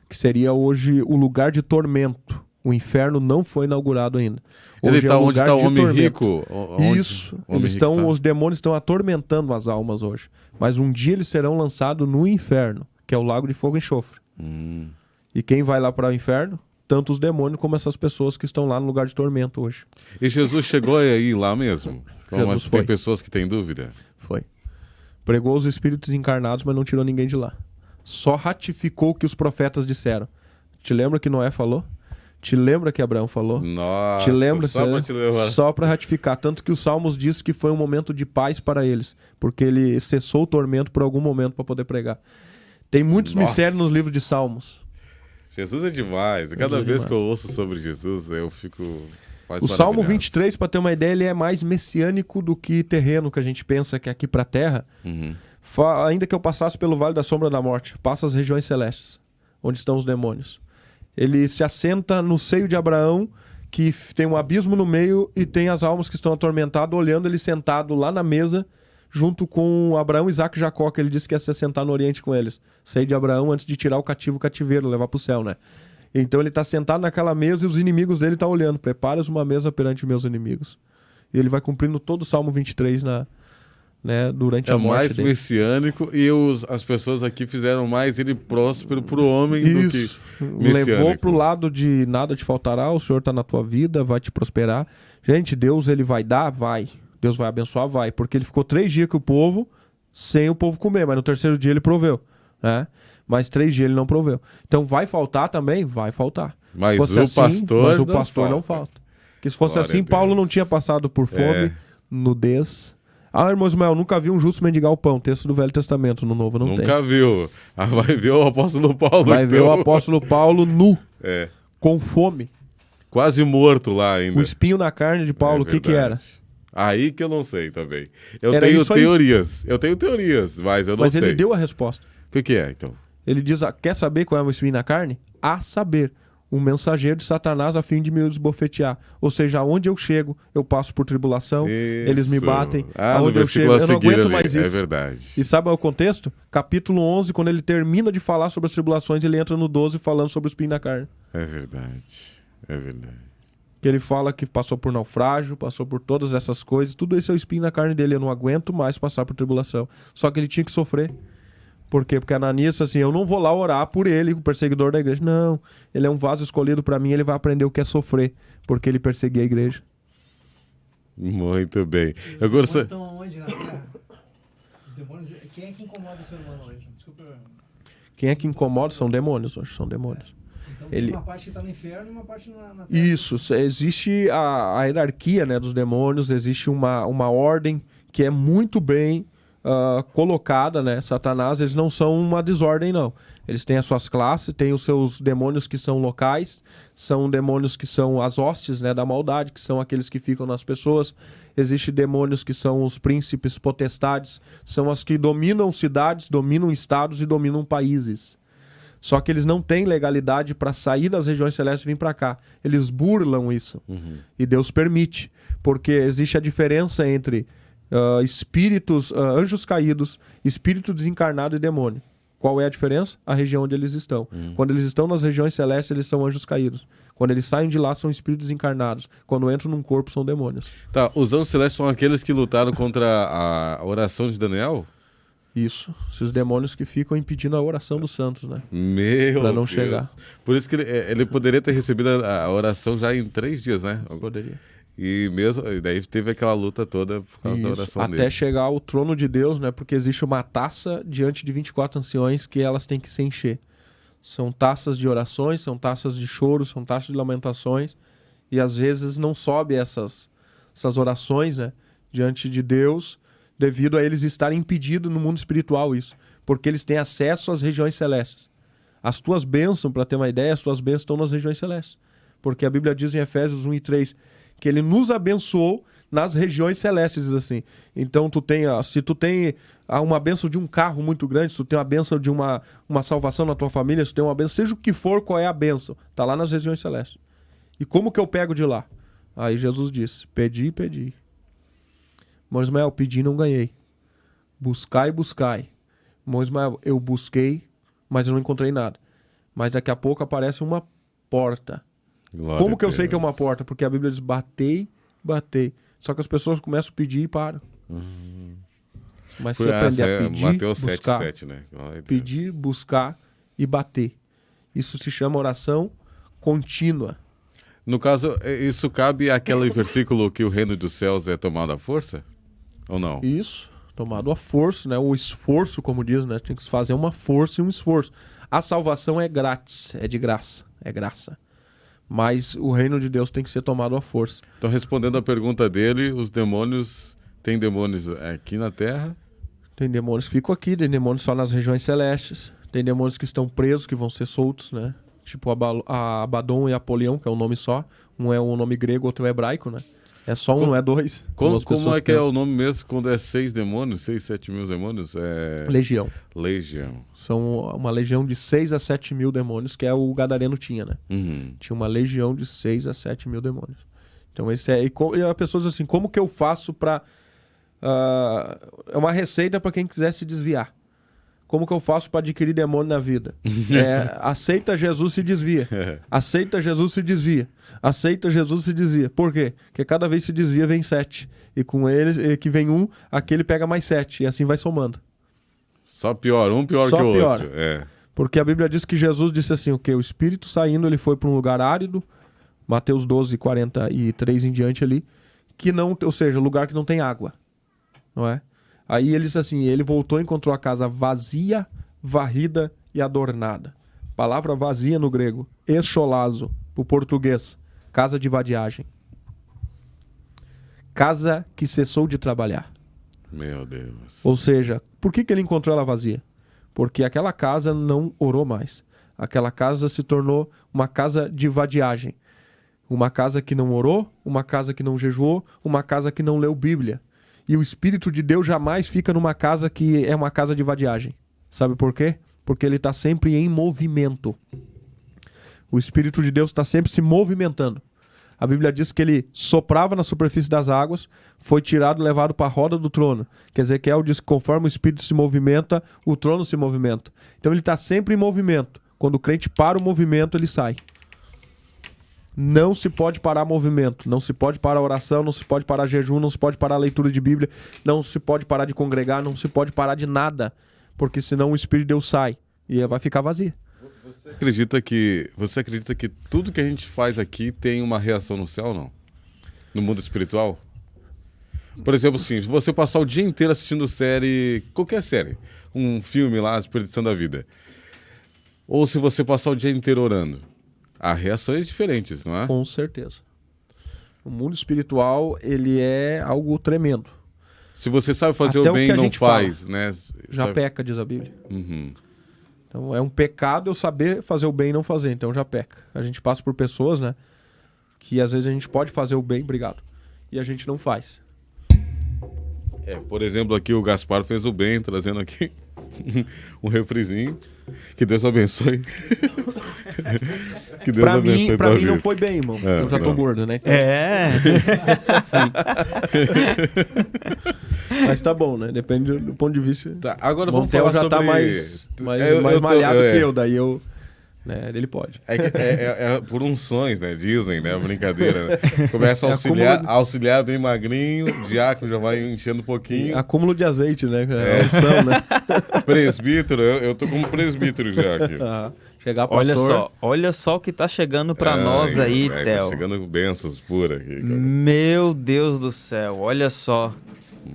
que seria hoje o lugar de tormento. O inferno não foi inaugurado ainda. Hoje ele está onde está o homem tormento. Rico? Isso. Os demônios estão atormentando as almas hoje. Mas um dia eles serão lançados no inferno, que é o lago de fogo e enxofre. E quem vai lá para o inferno? Tanto os demônios como essas pessoas que estão lá no lugar de tormento hoje. E Jesus chegou aí lá mesmo? Jesus tem pessoas que têm dúvida? Foi. Pregou os espíritos encarnados, mas não tirou ninguém de lá. Só ratificou o que os profetas disseram. Te lembra que Noé falou? Te lembra que Abraão falou? Nossa, te lembra, só para ratificar. Tanto que os Salmos diz que foi um momento de paz para eles, porque ele cessou o tormento por algum momento para poder pregar. Tem muitos mistérios nos livros de Salmos. Jesus é demais. Cada vez que eu ouço sobre Jesus, eu fico... O Salmo 23, para ter uma ideia, ele é mais messiânico do que terreno, que a gente pensa que é aqui para a terra. Ainda que eu passasse pelo vale da sombra da morte, passa as regiões celestes, onde estão os demônios. Ele se assenta no seio de Abraão, que tem um abismo no meio, e tem as almas que estão atormentadas, olhando ele sentado lá na mesa, junto com Abraão, Isaac e Jacó, que ele disse que ia se assentar no Oriente com eles. Seio de Abraão antes de tirar o cativeiro, levar para o céu, né? Então ele está sentado naquela mesa e os inimigos dele estão olhando. Preparas uma mesa perante meus inimigos. E ele vai cumprindo todo o Salmo 23 durante a morte mais dele. Messiânico e as pessoas aqui fizeram mais ele próspero para o homem do que messiânico. Levou para o lado de nada te faltará, o Senhor está na tua vida, vai te prosperar. Gente, Deus ele vai dar? Vai. Deus vai abençoar? Vai. Porque ele ficou 3 dias com o povo sem o povo comer, mas no 3º dia ele proveu, né? Mas 3 dias ele não proveu. Então vai faltar também? Vai faltar. Mas o pastor não falta. Porque se fosse Glória assim, Paulo não tinha passado por fome, nudez, Ah, irmão Ismael, nunca vi um justo mendigar o pão. Texto do Velho Testamento, no Novo não tem. Nunca viu. Ah, vai ver o apóstolo Paulo. Vai ver o então. apóstolo Paulo nu, É. com fome. Quase morto lá ainda. O espinho na carne de Paulo, o que que era? Aí que eu não sei também. Eu Era tenho isso aí. teorias. Eu tenho teorias, mas eu não Mas sei. ele deu a resposta. O que é, então? Ele diz, quer saber qual é o espinho na carne? A saber, um mensageiro de Satanás a fim de me esbofetear. Ou seja, aonde eu chego, eu passo por tribulação, eles me Isso. batem. Ah, no aonde eu versículo chego, a eu não seguir aguento ali. mais isso. É verdade. E sabe qual é o contexto? Capítulo 11, quando ele termina de falar sobre as tribulações, ele entra no 12 falando sobre o espinho na carne. É verdade. É verdade. Que ele fala que passou por naufrágio, passou por todas essas coisas. Tudo isso é o espinho na carne dele. Eu não aguento mais passar por tribulação. Só que ele tinha que sofrer. Por quê? Porque Ananias, assim, eu não vou lá orar por ele, o perseguidor da igreja. Não, ele é um vaso escolhido para mim, ele vai aprender o que é sofrer, porque ele perseguia a igreja. Muito bem. Os Eu demônios gosto... estão aonde na Terra? Os demônios... Quem é que incomoda o ser humano hoje? Desculpa. Quem é que incomoda? São demônios hoje, são demônios. Então Ele- tem uma parte que está no inferno e uma parte na Terra. Isso, existe a hierarquia, né, dos demônios, existe uma ordem que é muito bem colocada, né? Satanás, eles não são uma desordem, não. Eles têm as suas classes, têm os seus demônios que são locais, são demônios que são as hostes, né, da maldade, que são aqueles que ficam nas pessoas. Existem demônios que são os príncipes, potestades, são as que dominam cidades, dominam estados e dominam países. Só que eles não têm legalidade para sair das regiões celestes e vir para cá. Eles burlam isso. E Deus permite. Porque existe a diferença entre espíritos, anjos caídos, espírito desencarnado e demônio. Qual é a diferença? A região onde eles estão. Quando eles estão nas regiões celestes, eles são anjos caídos. Quando eles saem de lá, são espíritos encarnados. Quando entram num corpo, são demônios. Tá, os anjos celestes são aqueles que lutaram contra a oração de Daniel? Isso. Esses demônios que ficam impedindo a oração dos santos, né? Meu Pra não Deus. chegar. Por isso que ele poderia ter recebido a oração já em 3 dias, né? Poderia. E daí teve aquela luta toda por causa da Isso, oração até dele. chegar ao trono de Deus, né? Porque existe uma taça diante de 24 anciões que elas têm que se encher. São taças de orações, são taças de choro, são taças de lamentações. E às vezes não sobe essas orações, né? Diante de Deus, devido a eles estarem impedidos no mundo espiritual isso. Porque eles têm acesso às regiões celestes. As tuas bênçãos, para ter uma ideia, as tuas bênçãos estão nas regiões celestes. Porque a Bíblia diz em Efésios 1 e 3 que ele nos abençoou nas regiões celestes, diz assim. Então, se tu tem uma bênção de um carro muito grande, se tu tem uma bênção de uma salvação na tua família, se tu tem uma bênção, seja o que for, qual é a bênção, tá lá nas regiões celestes. E como que eu pego de lá? Aí Jesus disse, pedi, pedi. Irmão Ismael, pedi e não ganhei. Buscai, buscai. Irmão Ismael, eu busquei, mas eu não encontrei nada. Mas daqui a pouco aparece uma porta. Glória Como que a eu sei que é uma Deus. porta? Porque a Bíblia diz batei, batei. Só que as pessoas começam a pedir e param. Mas se Foi aprender a pedir, Mateus buscar, 7,7, né? Glória a Deus. pedir, buscar e bater. Isso se chama oração contínua. No caso, isso cabe àquele versículo que o reino dos céus é tomado à força? Ou não? Isso, tomado a força, né? O esforço, como diz, né? Tem que fazer uma força e um esforço. A salvação é grátis, é de graça, é graça. Mas o reino de Deus tem que ser tomado à força. Então, respondendo a pergunta dele, os demônios... Tem demônios aqui na Terra? Tem demônios que ficam aqui, tem demônios só nas regiões celestes. Tem demônios que estão presos, que vão ser soltos, né? Tipo a Abaddon e Apolião, que é um nome só. Um é um nome grego, outro é hebraico, né? É só um, não é dois. Como as pessoas é que é pensam. o nome mesmo quando é 6 demônios? 6, 7 mil demônios? Legião. Legião. São uma legião de 6 a 7 mil demônios, que é o Gadareno tinha, né? Uhum. Tinha uma legião de 6 a 7 mil demônios. Então esse é... E as pessoas assim, como que eu faço pra... é uma receita para quem quiser se desviar. Como que eu faço para adquirir demônio na vida? Aceita Jesus, se desvia. Aceita Jesus, se desvia. Aceita Jesus, se desvia. Por quê? Porque cada vez se desvia, vem 7. E com ele, que vem um, aquele pega mais 7. E assim vai somando. Só pior, um pior Só que o pior. outro. É. Porque a Bíblia diz que Jesus disse assim, o quê? O Espírito saindo, ele foi para um lugar árido, Mateus 12, 43 em diante ali, que não, ou seja, lugar que não tem água. Não é? Aí ele disse assim, ele voltou e encontrou a casa vazia, varrida e adornada. Palavra vazia no grego, escholazo, pro português, casa de vadiagem. Casa que cessou de trabalhar. Meu Deus. Ou seja, por que ele encontrou ela vazia? Porque aquela casa não orou mais. Aquela casa se tornou uma casa de vadiagem. Uma casa que não orou, uma casa que não jejuou, uma casa que não leu Bíblia. E o Espírito de Deus jamais fica numa casa que é uma casa de vadiagem. Sabe por quê? Porque ele está sempre em movimento. O Espírito de Deus está sempre se movimentando. A Bíblia diz que ele soprava na superfície das águas, foi tirado e levado para a roda do trono. Que Ezequiel diz que conforme o Espírito se movimenta, o trono se movimenta. Então ele está sempre em movimento. Quando o crente para o movimento, ele sai. Não se pode parar movimento, não se pode parar oração, não se pode parar jejum, não se pode parar leitura de Bíblia, não se pode parar de congregar, não se pode parar de nada, porque senão o Espírito de Deus sai e vai ficar vazio. Você acredita que tudo que a gente faz aqui tem uma reação no céu ou não? No mundo espiritual? Por exemplo, assim, se você passar o dia inteiro assistindo série, qualquer série, um filme lá, Desperdiçando a Vida, ou se você passar o dia inteiro orando, há reações diferentes, não é? Com certeza. O mundo espiritual, ele é algo tremendo. Se você sabe fazer Até o o bem que e a não gente faz, né? Já Sabe? peca, diz a Bíblia. Uhum. Então é um pecado eu saber fazer o bem e não fazer, então já peca. A gente passa por pessoas, né, que às vezes a gente pode fazer o bem, obrigado, e a gente não faz. Por exemplo, aqui o Gaspar fez o bem, trazendo aqui um refrizinho. Que Deus abençoe. Que Deus abençoe Pra tua mim não vida. foi bem, irmão. Eu já tô não. gordo, né? Então, É. mas tá bom, né? Depende do ponto de vista. Tá, agora O vamos Montel falar já sobre... tá mais Eu tô- malhado que eu, daí eu... Né, ele pode. É por unções, né? Dizem, né? Brincadeira, né? Começa a É auxiliar bem magrinho, o diácono já vai enchendo um pouquinho. Acúmulo de azeite, né? É. Unção, né? Presbítero, eu tô como presbítero já aqui. Ah, chegar pastor... Olha só o que tá chegando pra nós aí, Tá Theo. chegando bênçãos puras aqui, cara. Meu Deus do céu, olha só.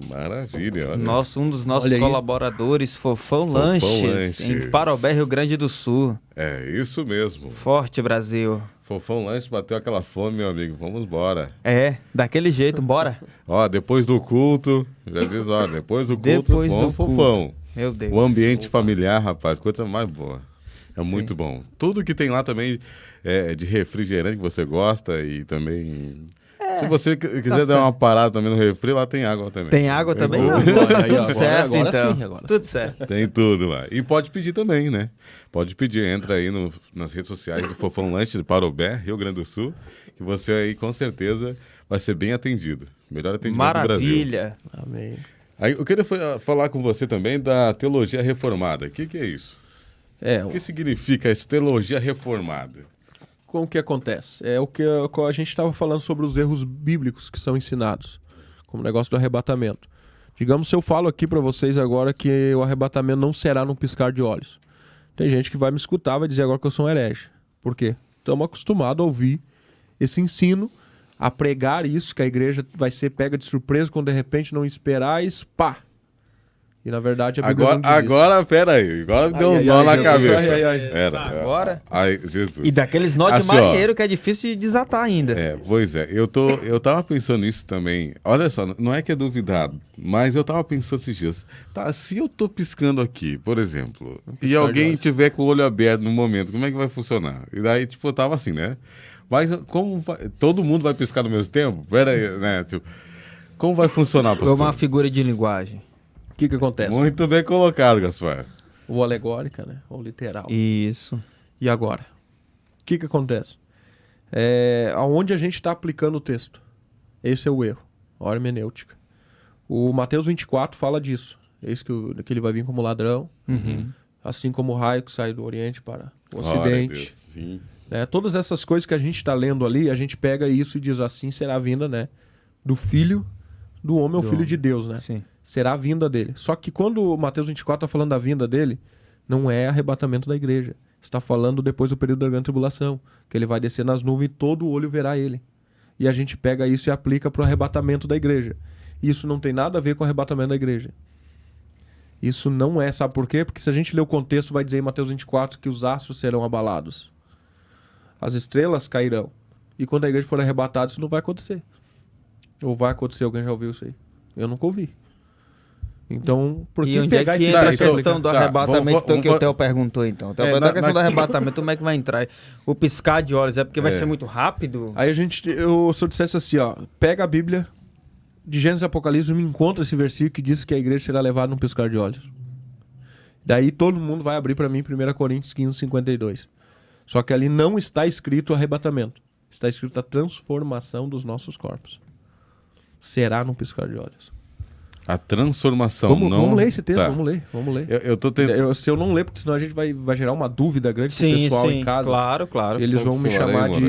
Maravilha, olha. Um dos nossos Olha aí. colaboradores, Fofão Lanches, em Lanches. Parobé, Rio Grande do Sul. É isso mesmo. Forte, Brasil. Fofão Lanche bateu aquela fome, meu amigo. Vamos embora. É, daquele jeito, bora. Ó, depois do culto, já diz, ó, depois do culto, Depois do vamos, Fofão. Meu Deus. O ambiente familiar, rapaz, coisa mais boa. É muito bom. Tudo que tem lá também é de refrigerante que você gosta e também... Se você quiser dar certo. uma parada também no refri, lá tem água também. Tem água também? tudo. Não, então tá Aí, tudo agora- certo, agora então. sim, agora. Tudo certo. Tem tudo lá. E pode pedir também, né? Pode pedir. Entra aí nas redes sociais do Fofão Lanche de Parobé, Rio Grande do Sul, que você aí com certeza vai ser bem atendido. Melhor atendimento do Brasil. Maravilha. Amém. Aí, eu queria falar com você também da teologia reformada. O que é isso? O que significa essa teologia reformada? Como que acontece? É o que a gente estava falando sobre os erros bíblicos que são ensinados, como o negócio do arrebatamento. Digamos, se eu falo aqui para vocês agora que o arrebatamento não será num piscar de olhos. Tem gente que vai me escutar, vai dizer agora que eu sou um herege. Por quê? Estamos acostumados a ouvir esse ensino, a pregar isso, que a igreja vai ser pega de surpresa quando de repente não esperar e pá! E na verdade a Bíblia não diz isso. Agora, pera aí. Agora deu um ai, nó na Jesus. cabeça. Ai. Pera, Agora? Ai, Jesus. E daqueles nó de Assim, ó. marinheiro que é difícil de desatar ainda. Pois é, eu tava pensando nisso também. Olha só, não é que é duvidado, mas eu tava pensando esses dias. Tá, se eu tô piscando aqui, por exemplo, e piscar alguém de olhos. tiver com o olho aberto no momento, como é que vai funcionar? E daí, tipo, eu tava assim, né? Mas todo mundo vai piscar no mesmo tempo? Pera aí, né? Tipo, como vai funcionar, É pastor? uma figura de linguagem. O que acontece? Muito bem colocado, Gaspar. Ou alegórica, né? Ou literal. Isso. E agora? O que acontece? Aonde a gente está aplicando o texto. Esse é o erro. A hermenêutica. O Mateus 24 fala disso. Eis que ele vai vir como ladrão, assim como o raio que sai do Oriente para o Glória a Ocidente. Deus, sim. Todas essas coisas que a gente está lendo ali, a gente pega isso e diz assim será a vinda, né? Do Filho do Homem, Do o Filho homem. de Deus, né? Sim. Será a vinda dele. Só que quando o Mateus 24 está falando da vinda dele, não é arrebatamento da igreja. Está falando depois do período da grande tribulação, que ele vai descer nas nuvens e todo olho verá ele. E a gente pega isso e aplica para o arrebatamento da igreja. Isso não tem nada a ver com o arrebatamento da igreja. Isso não é, sabe por quê? Porque se a gente ler o contexto, vai dizer em Mateus 24 que os astros serão abalados. As estrelas cairão. E quando a igreja for arrebatada, isso não vai acontecer. Ou vai acontecer, alguém já ouviu isso aí? Eu nunca ouvi. Então, por E que onde pegar é que esse entra a texto e questão aplicar? do arrebatamento vamos- que o Theo perguntou, então? O Theo perguntou a questão do arrebatamento, como é que vai entrar? O piscar de olhos é porque vai ser muito rápido? Aí se eu dissesse assim, ó, pega a Bíblia de Gênesis e Apocalipse e me encontra esse versículo que diz que a igreja será levada num piscar de olhos. Daí todo mundo vai abrir para mim 1 Coríntios 15, 52. Só que ali não está escrito arrebatamento. Está escrito a transformação dos nossos corpos. Será num piscar de olhos. A transformação, Vamos ler esse texto, Tá. vamos ler. Eu tô tentando... Se eu não ler, porque senão a gente vai gerar uma dúvida grande pro pessoal em casa. claro. Eles vão me chamar de...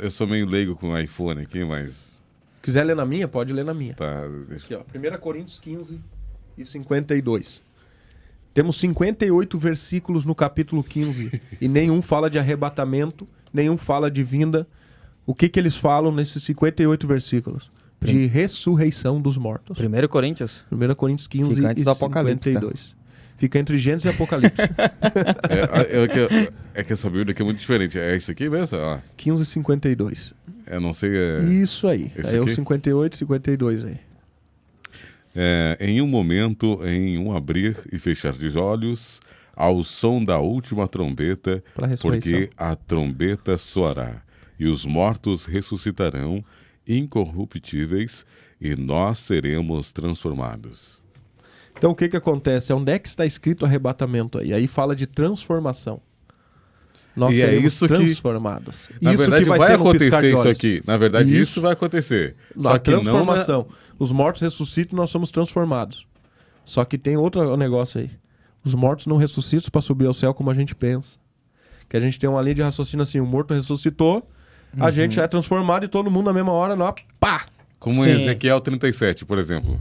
Eu sou meio leigo com o iPhone aqui, mas... Quiser ler na minha, pode ler na minha. Tá. Aqui, ó, 1 Coríntios 15 e 52. Temos 58 versículos no capítulo 15 e nenhum fala de arrebatamento, nenhum fala de vinda. O que eles falam nesses 58 versículos? De ressurreição dos mortos. 1 Coríntios? 1 Coríntios 15 Fica antes e do Apocalipse, 52. Fica entre Gênesis e Apocalipse. É que essa Bíblia aqui é muito diferente. É isso aqui mesmo? 15 e 52. Eu não sei... Isso aí. Esse Aí é o aqui? 58 e 52 aí. Em um momento, em um abrir e fechar de olhos, ao som da última trombeta, Pra ressurreição. porque a trombeta soará, e os mortos ressuscitarão incorruptíveis, e nós seremos transformados. Então o que acontece? Onde é que está escrito arrebatamento aí? Aí fala de transformação. Nós E é seremos isso que- transformados. Na Isso verdade, que vai ser num piscar acontecer de isso olhos. aqui. Na verdade, Isso. isso vai acontecer. Na Só que não... transformação. Os mortos ressuscitam, nós somos transformados. Só que tem outro negócio aí. Os mortos não ressuscitam para subir ao céu como a gente pensa. Que a gente tem uma linha de raciocínio assim, o morto ressuscitou, a gente já é transformado e todo mundo na mesma hora, lá, pá! Como Sim. em Ezequiel 37, por exemplo.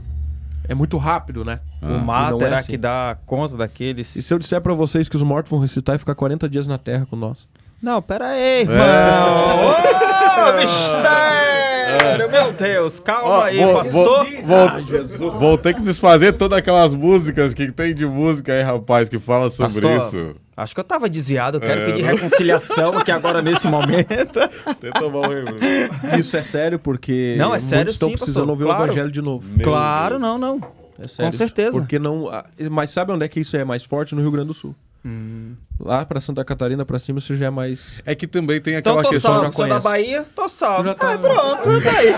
É muito rápido, né? O mar não é terá assim. que dar conta daqueles... E se eu disser pra vocês que os mortos vão ressuscitar e ficar 40 dias na terra com nós? Não, pera aí, irmão. Ô, mistério! Meu Deus, calma aí, pastor. Vou ter que desfazer todas aquelas músicas que tem de música aí, rapaz, que fala sobre Pastor, isso. acho que eu tava desviado, eu quero pedir reconciliação aqui agora nesse momento. Tenta tomar um remo. Isso é sério porque Não, é sério muitos estão sim, precisando pastor, ouvir claro. o evangelho de novo. Claro, não. É sério. Com certeza. Porque não, mas sabe onde é que isso é mais forte? No Rio Grande do Sul. Lá pra Santa Catarina, pra cima, isso já é mais... É que também tem Então aquela tô questão... salvo, sou da conhece. Bahia, tô salvo. Já tá- Pronto, tá aí.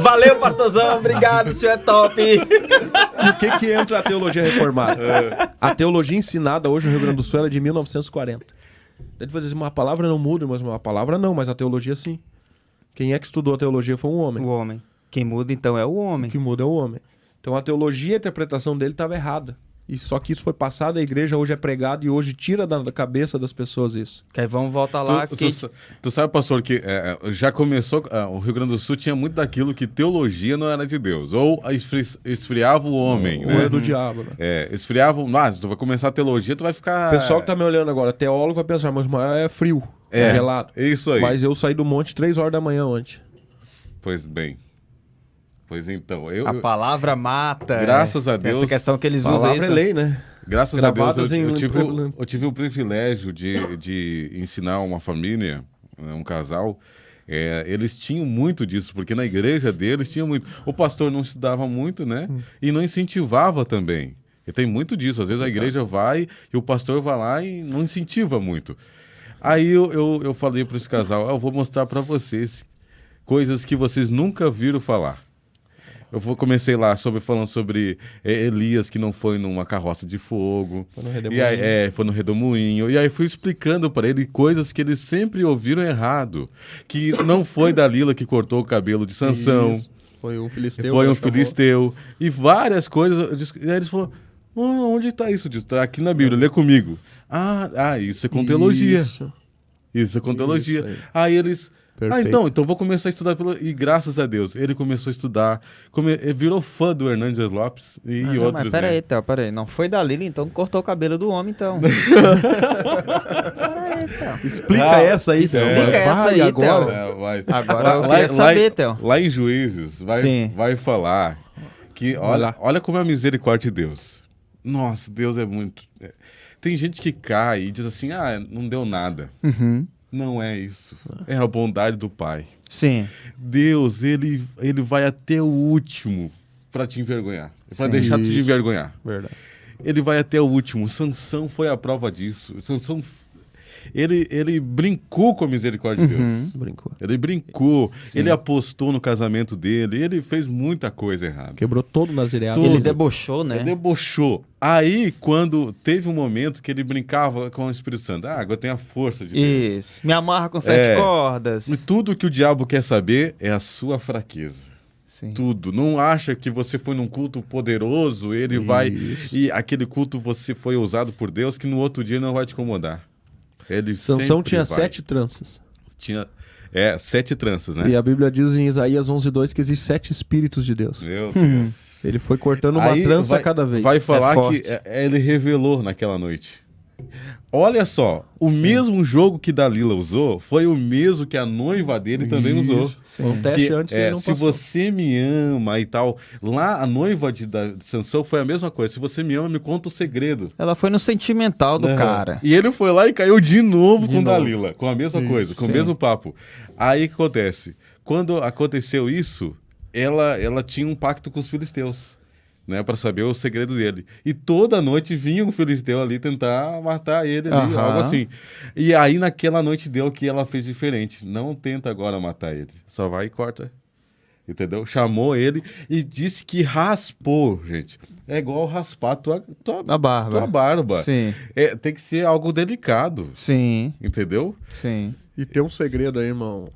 Valeu, pastorzão, obrigado, o senhor é top. E o que entra a teologia reformada? A teologia ensinada hoje no Rio Grande do Sul ela é de 1940. Daí tu vai dizer, uma palavra não muda, mas uma palavra não, mas a teologia sim. Quem é que estudou a teologia foi um homem. O homem. Quem muda então é o O homem. que muda é o homem. Então a teologia e a interpretação dele estava errada. E só que isso foi passado, a igreja hoje é pregada e hoje tira da cabeça das pessoas isso. Que aí vamos voltar lá. Tu sabe, pastor, que já começou... o Rio Grande do Sul tinha muito daquilo que teologia não era de Deus. Ou esfriava o homem, Ou né? é do diabo, né? Esfriava... tu vai começar a teologia, tu vai ficar... O pessoal que tá me olhando agora, teólogo vai pensar, mas é frio, é gelado. É isso aí. Mas eu saí do monte 3 horas da manhã ontem. Pois bem. Pois então, A palavra mata. Graças a Deus. Essa questão que eles usam Palavra isso. é lei, né? Graças a Deus, Gravadas eu em- tive o privilégio de ensinar uma família, um casal. Eles tinham muito disso, porque na igreja deles tinha muito. O pastor não estudava muito, né? E não incentivava também. E tem muito disso. Às vezes a igreja vai e o pastor vai lá e não incentiva muito. Aí eu falei para esse casal, eu vou mostrar para vocês coisas que vocês nunca viram falar. Comecei lá falando sobre Elias, que não foi numa carroça de fogo. Foi no redemoinho. E aí, foi no redemoinho. E aí fui explicando para ele coisas que eles sempre ouviram errado. Que não foi Dalila que cortou o cabelo de Sansão. Isso. Foi um filisteu. Foi um chamou. filisteu. E várias coisas. E aí eles falaram, onde está isso? Está aqui na Bíblia, lê comigo. Isso é com teologia. Isso é com teologia. aí. Aí eles... Perfeito. Então vou começar a estudar. E graças a Deus, ele começou a estudar. Virou fã do Hernandes Lopes e Não, outros, mas pera né? aí, Theo, pera aí. Não foi da Lili, então que cortou o cabelo do homem, então. Pera aí, Theo. Explica essa aí, Theo. explica Vai, essa aí, agora. Theo. Agora eu queria saber, Theo. Lá em Juízes, Sim. vai falar que, olha como é a misericórdia de Deus. Nossa, Deus é muito... Tem gente que cai e diz assim, não deu nada. Uhum. Não é isso. É a bondade do Pai. Sim. Deus, ele vai até o último para te envergonhar, para Sim. deixar tu te Isso. envergonhar. Verdade. Ele vai até o último. Sansão foi a prova disso. Sansão, ele brincou com a misericórdia de Deus. Brincou. Ele brincou, ele apostou no casamento dele, ele fez muita coisa errada. Quebrou todo o nazireado. Tudo. Ele debochou, né? Ele debochou. Aí, quando teve um momento que ele brincava com o Espírito Santo, agora tem a força de Deus. Isso. Me amarra com 7 cordas. E tudo que o diabo quer saber é a sua fraqueza. Sim. Tudo. Não acha que você foi num culto poderoso, ele vai... Isso. E aquele culto você foi usado por Deus, que no outro dia não vai te incomodar. Ele Sansão sempre tinha vai. 7 tranças. Tinha 7 tranças, né? E a Bíblia diz em Isaías 11:2 que existem 7 espíritos de Deus. Meu Deus. Ele foi cortando uma Aí trança a cada vez. Vai falar forte. que ele revelou naquela noite. Olha só, o mesmo jogo que Dalila usou foi o mesmo que a noiva dele também usou. Foi um teste Que, antes e ele não se passou. você me ama e tal. Lá, a noiva de Sansão foi a mesma coisa. Se você me ama, me conta o segredo. Ela foi no sentimental do Aham. cara. E ele foi lá e caiu de novo De com novo. Dalila, com a mesma coisa, com sim. o mesmo papo. Aí o que acontece? Quando aconteceu isso, ela tinha um pacto com os filisteus, né, para saber o segredo dele. E toda noite vinha um filisteu ali tentar matar ele ali, Aham. algo assim. E aí naquela noite deu que ela fez diferente. Não tenta agora matar ele, só vai e corta. Entendeu? Chamou ele e disse que raspou, gente. É igual raspar tua A barba. tua barba. Sim. Tem que ser algo delicado, Sim. entendeu? Sim. E tem um segredo aí, irmão.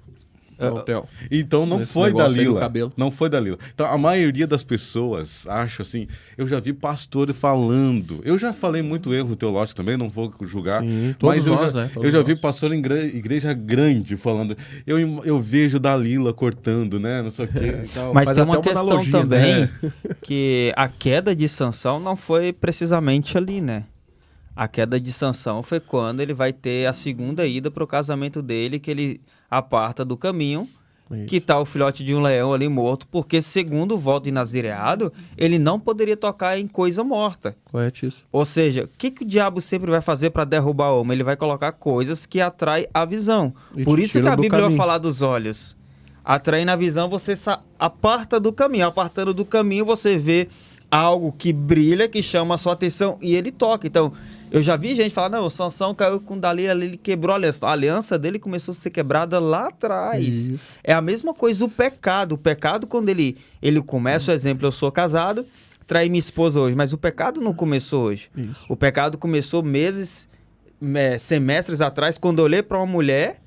Theo. Então não Nesse foi negócio aí do Dalila. cabelo. Não foi Dalila. Então a maioria das pessoas acha assim. Eu já vi pastor falando. Eu já falei muito erro teológico também, não vou julgar. Sim, todos mas eu nós, já, né? Todos eu já vi nós. pastor em igreja grande falando. Eu vejo Dalila cortando, né? Não sei o quê e tal. Mas Faz tem até uma uma questão analogia, também né? que a queda de Sansão não foi precisamente ali, né? A queda de Sansão foi quando ele vai ter a segunda ida para o casamento dele, que ele aparta do caminho, Isso. que tá o filhote de um leão ali morto, porque segundo o voto de nazireado, ele não poderia tocar em coisa morta. Corretíssimo. Ou seja, o que o diabo sempre vai fazer para derrubar o homem? Ele vai colocar coisas que atraem a visão. E Por te isso que tiram a do Bíblia vai caminho. falar dos olhos. Atraindo a visão, você aparta do caminho. Apartando do caminho, você vê algo que brilha, que chama a sua atenção e ele toca. Então, eu já vi gente falar, não, o Sansão caiu com Dalila, ele quebrou a aliança. A aliança dele começou a ser quebrada lá atrás. Isso. É a mesma coisa o pecado. O pecado, quando ele começa, o exemplo, eu sou casado, traí minha esposa hoje, mas o pecado não começou hoje. Isso. O pecado começou meses, semestres atrás, quando eu olhei para uma mulher,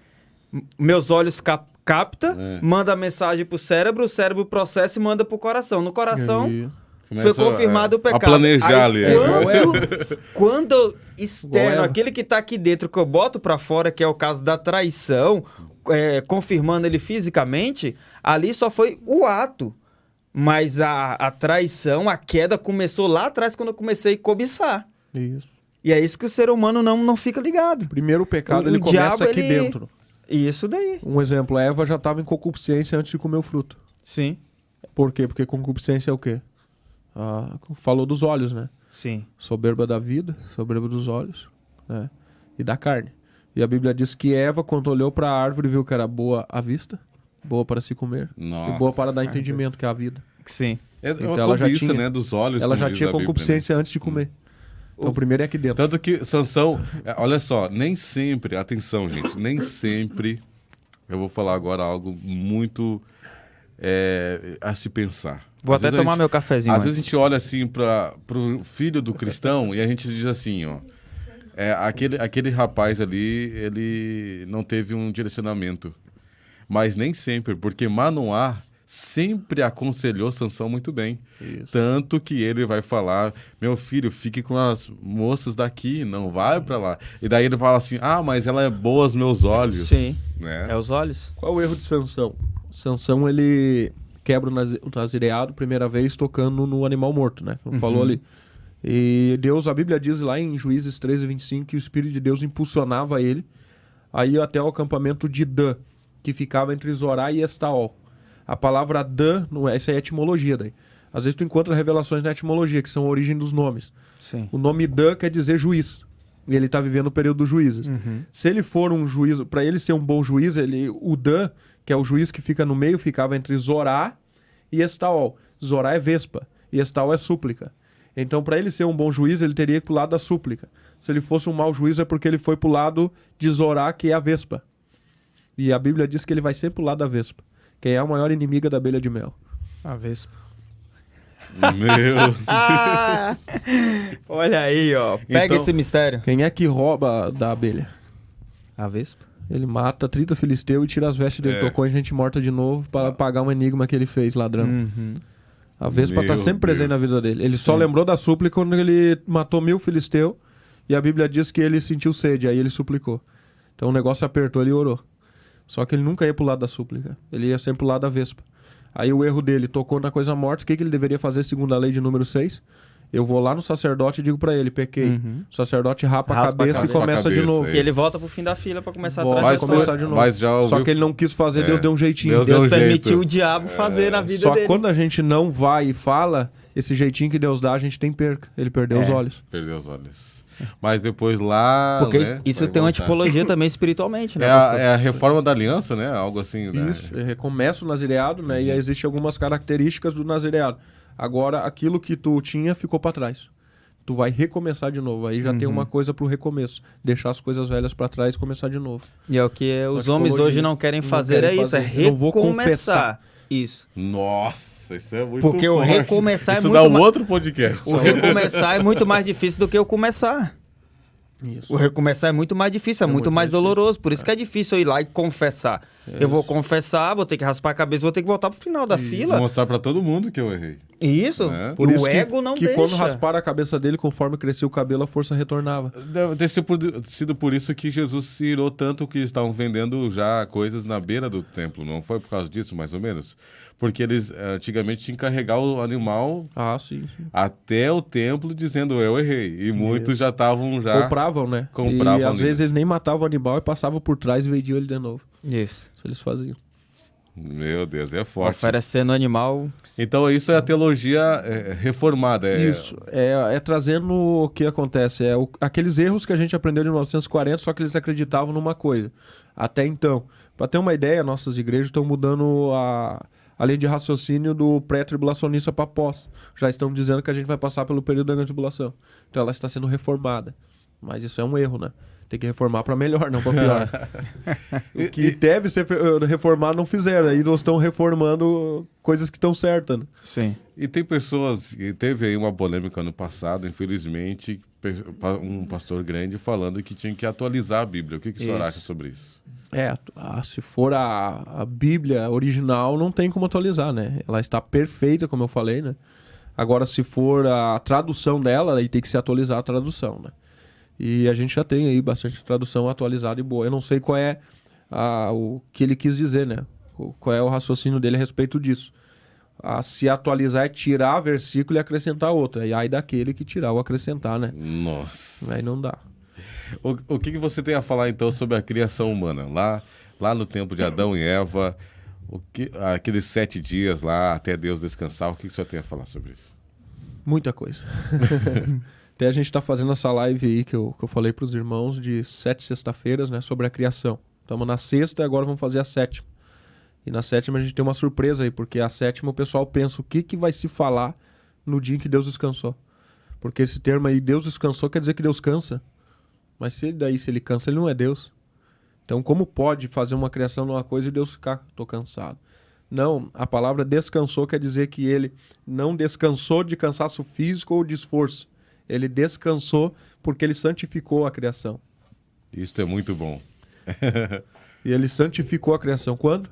meus olhos capta, manda a mensagem pro cérebro, o cérebro processa e manda pro coração. No coração E aí? foi Começa confirmado o pecado. a planejar Aí, ali. quando eu externo, Igual aquele que tá aqui dentro, que eu boto pra fora, que é o caso da traição, confirmando ele fisicamente, ali só foi o ato. Mas a traição, a queda começou lá atrás, quando eu comecei a cobiçar. Isso. E é isso que o ser humano não fica ligado. Primeiro o pecado, O ele começa diabo, aqui ele- dentro. Isso daí. Um exemplo, a Eva já estava em concupiscência antes de comer o fruto. Sim, Por quê? Porque concupiscência é o quê? Falou dos olhos, né? sim. Soberba da vida, soberba dos olhos, né? E da carne. E a Bíblia diz que Eva, quando olhou para a árvore, viu que era boa à vista, boa para se comer, Nossa. e boa para dar entendimento, que é a vida. Sim. É uma Então ela já cobiça, tinha- né, dos olhos. Ela como já diz tinha a Bíblia, concupiscência antes de comer. Então, primeiro é aqui né? dentro. Tanto que Sansão, olha só, nem sempre, atenção, gente, nem sempre, eu vou falar agora algo muito a se pensar. Vou Às até vezes a tomar gente- meu cafezinho Às vezes a antes. gente olha assim pro filho do cristão e a gente diz assim, ó, aquele rapaz ali, ele não teve um direcionamento. Mas nem sempre, porque Manoá sempre aconselhou Sansão muito bem. Isso. Tanto que ele vai falar, meu filho, fique com as moças daqui, não vai pra lá. E daí ele fala assim, mas ela é boa aos meus olhos. Sim. Né? É os olhos? Qual o erro de Sansão? Sansão, ele quebra o nazireado primeira vez tocando no animal morto, né? Como falou ali. E Deus, a Bíblia diz lá em Juízes 13:25 que o Espírito de Deus impulsionava ele aí até o acampamento de Dan, que ficava entre Zorá e Estaol. A palavra Dan, não é, essa é a etimologia daí. Às vezes tu encontra revelações na etimologia, que são a origem dos nomes. Sim. O nome Dan quer dizer juiz. E ele está vivendo o período dos juízes. Se ele for um juiz, para ele ser um bom juiz, o Dan, que é o juiz que fica no meio, ficava entre Zorá e Estaol. Zorá é vespa e estal é súplica. Então, para ele ser um bom juiz, ele teria que ir pro lado da súplica. Se ele fosse um mau juiz, é porque ele foi pro lado de Zorá, que é a vespa. E a Bíblia diz que ele vai sempre pro lado da vespa, que é a maior inimiga da abelha de mel. A vespa. Meu. Olha aí, ó. Pega Então- esse mistério. Quem é que rouba da abelha? A vespa. Ele mata 30 filisteus e tira as vestes dele. É. Tocou em gente morta de novo para pagar um enigma que ele fez, ladrão. Uhum. A vespa tá Meu sempre presente Deus. na vida dele. Ele só lembrou da súplica quando ele matou 1000 filisteus e a Bíblia diz que ele sentiu sede, aí ele suplicou. Então o negócio apertou, ele orou. Só que ele nunca ia pro lado da súplica. Ele ia sempre pro lado da vespa. Aí o erro dele tocou na coisa morta. O que ele deveria fazer segundo a lei de número 6? Eu vou lá no sacerdote e digo pra ele, pequei. Uhum. O sacerdote rapa a Raspa a cabeça e cabeça. começa de Cabeça, novo. é. E ele volta pro fim da fila pra começar Volta. atrás Vai da história. começar de novo. Mas já ouviu... Só que ele não quis fazer, É. Deus deu um jeitinho. Deus deu Deus um permitiu jeito. o diabo fazer na vida Só dele. quando a gente não vai e fala, esse jeitinho que Deus dá, a gente tem perca. Ele perdeu os olhos. Perdeu os olhos. Mas depois lá, Porque né, isso vai tem uma voltar. tipologia também espiritualmente, né, É pastor? a reforma da aliança, né? Algo assim, né? Isso, recomeça o nazireado, né? E aí existem algumas características do nazireado. Agora, aquilo que tu tinha ficou pra trás. Tu vai recomeçar de novo. Aí já tem uma coisa pro recomeço. Deixar as coisas velhas pra trás e começar de novo. E é o que os tipologia. homens hoje não querem Não fazer, querem é isso, é fazer. Não vou recomeçar. confessar. Isso. Nossa, isso é muito Porque o forte. recomeçar é isso muito dá um ma- outro podcast. O recomeçar é muito mais difícil do que o começar. Isso. O recomeçar é muito mais difícil, é, muito muito mais mais doloroso. Por isso que é difícil eu ir lá e confessar. Eu vou confessar, vou ter que raspar a cabeça, vou ter que voltar pro final da fila. Mostrar pra todo mundo que eu errei. Isso. É. Por E isso o ego não que deixa. quando rasparam a cabeça dele, conforme crescia o cabelo, a força retornava. Deve ter sido por isso que Jesus se irou tanto que estavam vendendo já coisas na beira do templo. Não foi por causa disso, mais ou menos? Porque eles antigamente tinham que carregar o animal Ah, sim. até o templo dizendo eu errei. E muitos já estavam já... Compravam, né? Compravam e às ali. vezes eles nem matavam o animal e passavam por trás e vendiam ele de novo. Isso. Isso eles faziam. Meu Deus, é forte. Oferecendo animal. Então isso é a teologia reformada. Isso, é trazendo o que acontece, aqueles erros que a gente aprendeu de 1940, só que eles acreditavam numa coisa. Até então, para ter uma ideia, nossas igrejas estão mudando a linha de raciocínio do pré-tribulacionista para pós. Já estão dizendo que a gente vai passar pelo período da grande tribulação. Então ela está sendo reformada. Mas isso é um erro, né? Tem que reformar para melhor, não para pior. O que deve ser reformado não fizeram. Aí nós estamos reformando coisas que estão certas, né? Sim. E tem pessoas, e teve aí uma polêmica ano passado, infelizmente, um pastor grande falando que tinha que atualizar a Bíblia. O que o senhor acha sobre isso? Se for a Bíblia original, não tem como atualizar, né? Ela está perfeita, como eu falei, né? Agora, se for a tradução dela, aí tem que se atualizar a tradução, né? E a gente já tem aí bastante tradução atualizada e boa. Eu não sei qual é o que ele quis dizer, né? Qual é o raciocínio dele a respeito disso. Se atualizar é tirar versículo e acrescentar outro. E aí daquele que tirar ou acrescentar, né? Nossa. Aí não dá. O que você tem a falar, então, sobre a criação humana? Lá no tempo de Adão e Eva, aqueles 7 dias lá, até Deus descansar, o que o senhor tem a falar sobre isso? Muita coisa. Até a gente tá fazendo essa live aí que eu falei pros irmãos de 7 sexta-feiras, né? Sobre a criação. Estamos na sexta e agora vamos fazer a 7ª. E na 7ª a gente tem uma surpresa aí, porque a 7ª o pessoal pensa o que vai se falar no dia em que Deus descansou. Porque esse termo aí, Deus descansou, quer dizer que Deus cansa. Mas se ele cansa, ele não é Deus. Então como pode fazer uma criação numa coisa e Deus ficar, tô cansado? Não, a palavra descansou quer dizer que ele não descansou de cansaço físico ou de esforço. Ele descansou porque ele santificou a criação. Isso é muito bom. E ele santificou a criação. Quando?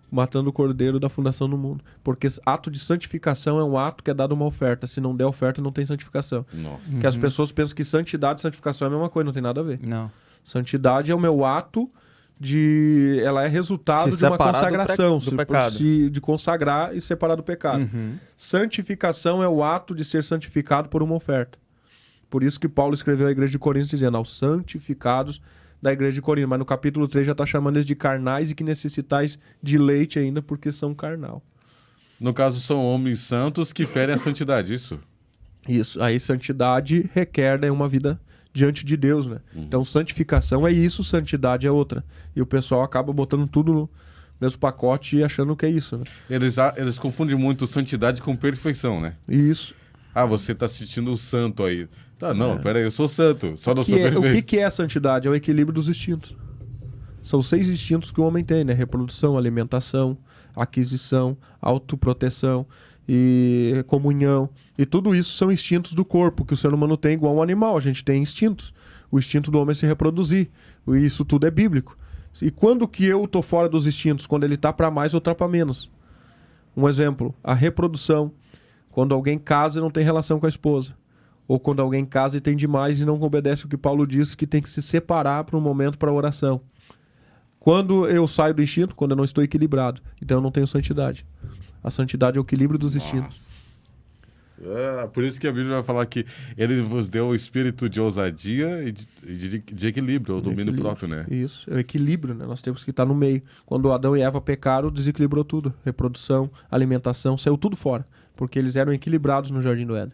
Matando o cordeiro da fundação do mundo. Porque ato de santificação é um ato que é dado uma oferta. Se não der oferta, não tem santificação. Nossa. Que as pessoas pensam que santidade e santificação é a mesma coisa, não tem nada a ver. Não. Santidade é o meu ato de... Ela é resultado Se de uma separar consagração. do pecado. De consagrar e separar do pecado. Santificação é o ato de ser santificado por uma oferta. Por isso que Paulo escreveu à igreja de Corinto dizendo aos santificados da igreja de Corinto. Mas no capítulo 3 já está chamando eles de carnais e que necessitais de leite ainda porque são carnal. No caso, são homens santos que ferem a santidade, isso? Isso. Aí santidade requer, né, uma vida diante de Deus, né? Então santificação é isso, santidade é outra. E o pessoal acaba botando tudo mesmo pacote e achando que é isso, né? Eles confundem muito santidade com perfeição, né? Isso. Ah, você tá assistindo o santo aí. Tá, não, peraí, eu sou santo, só não sou perfeito. O que é a santidade? É o equilíbrio dos instintos. São 6 instintos que o homem tem, né? Reprodução, alimentação, aquisição, autoproteção e comunhão. E tudo isso são instintos do corpo que o ser humano tem igual um animal. A gente tem instintos. O instinto do homem é se reproduzir. Isso tudo é bíblico. E quando que eu tô fora dos instintos? Quando ele tá para mais ou tá para menos. Um exemplo, a reprodução. Quando alguém casa e não tem relação com a esposa. Ou quando alguém casa e tem demais e não obedece o que Paulo diz, que tem que se separar para um momento para oração. Quando eu saio do instinto, quando eu não estou equilibrado, então eu não tenho santidade. A santidade é o equilíbrio dos instintos. Por isso que a Bíblia vai falar que ele vos deu o espírito de ousadia e de equilíbrio, o domínio próprio, né? Isso, é o equilíbrio, né? Nós temos que estar no meio. Quando Adão e Eva pecaram, desequilibrou tudo. Reprodução, alimentação, saiu tudo fora. Porque eles eram equilibrados no Jardim do Éden.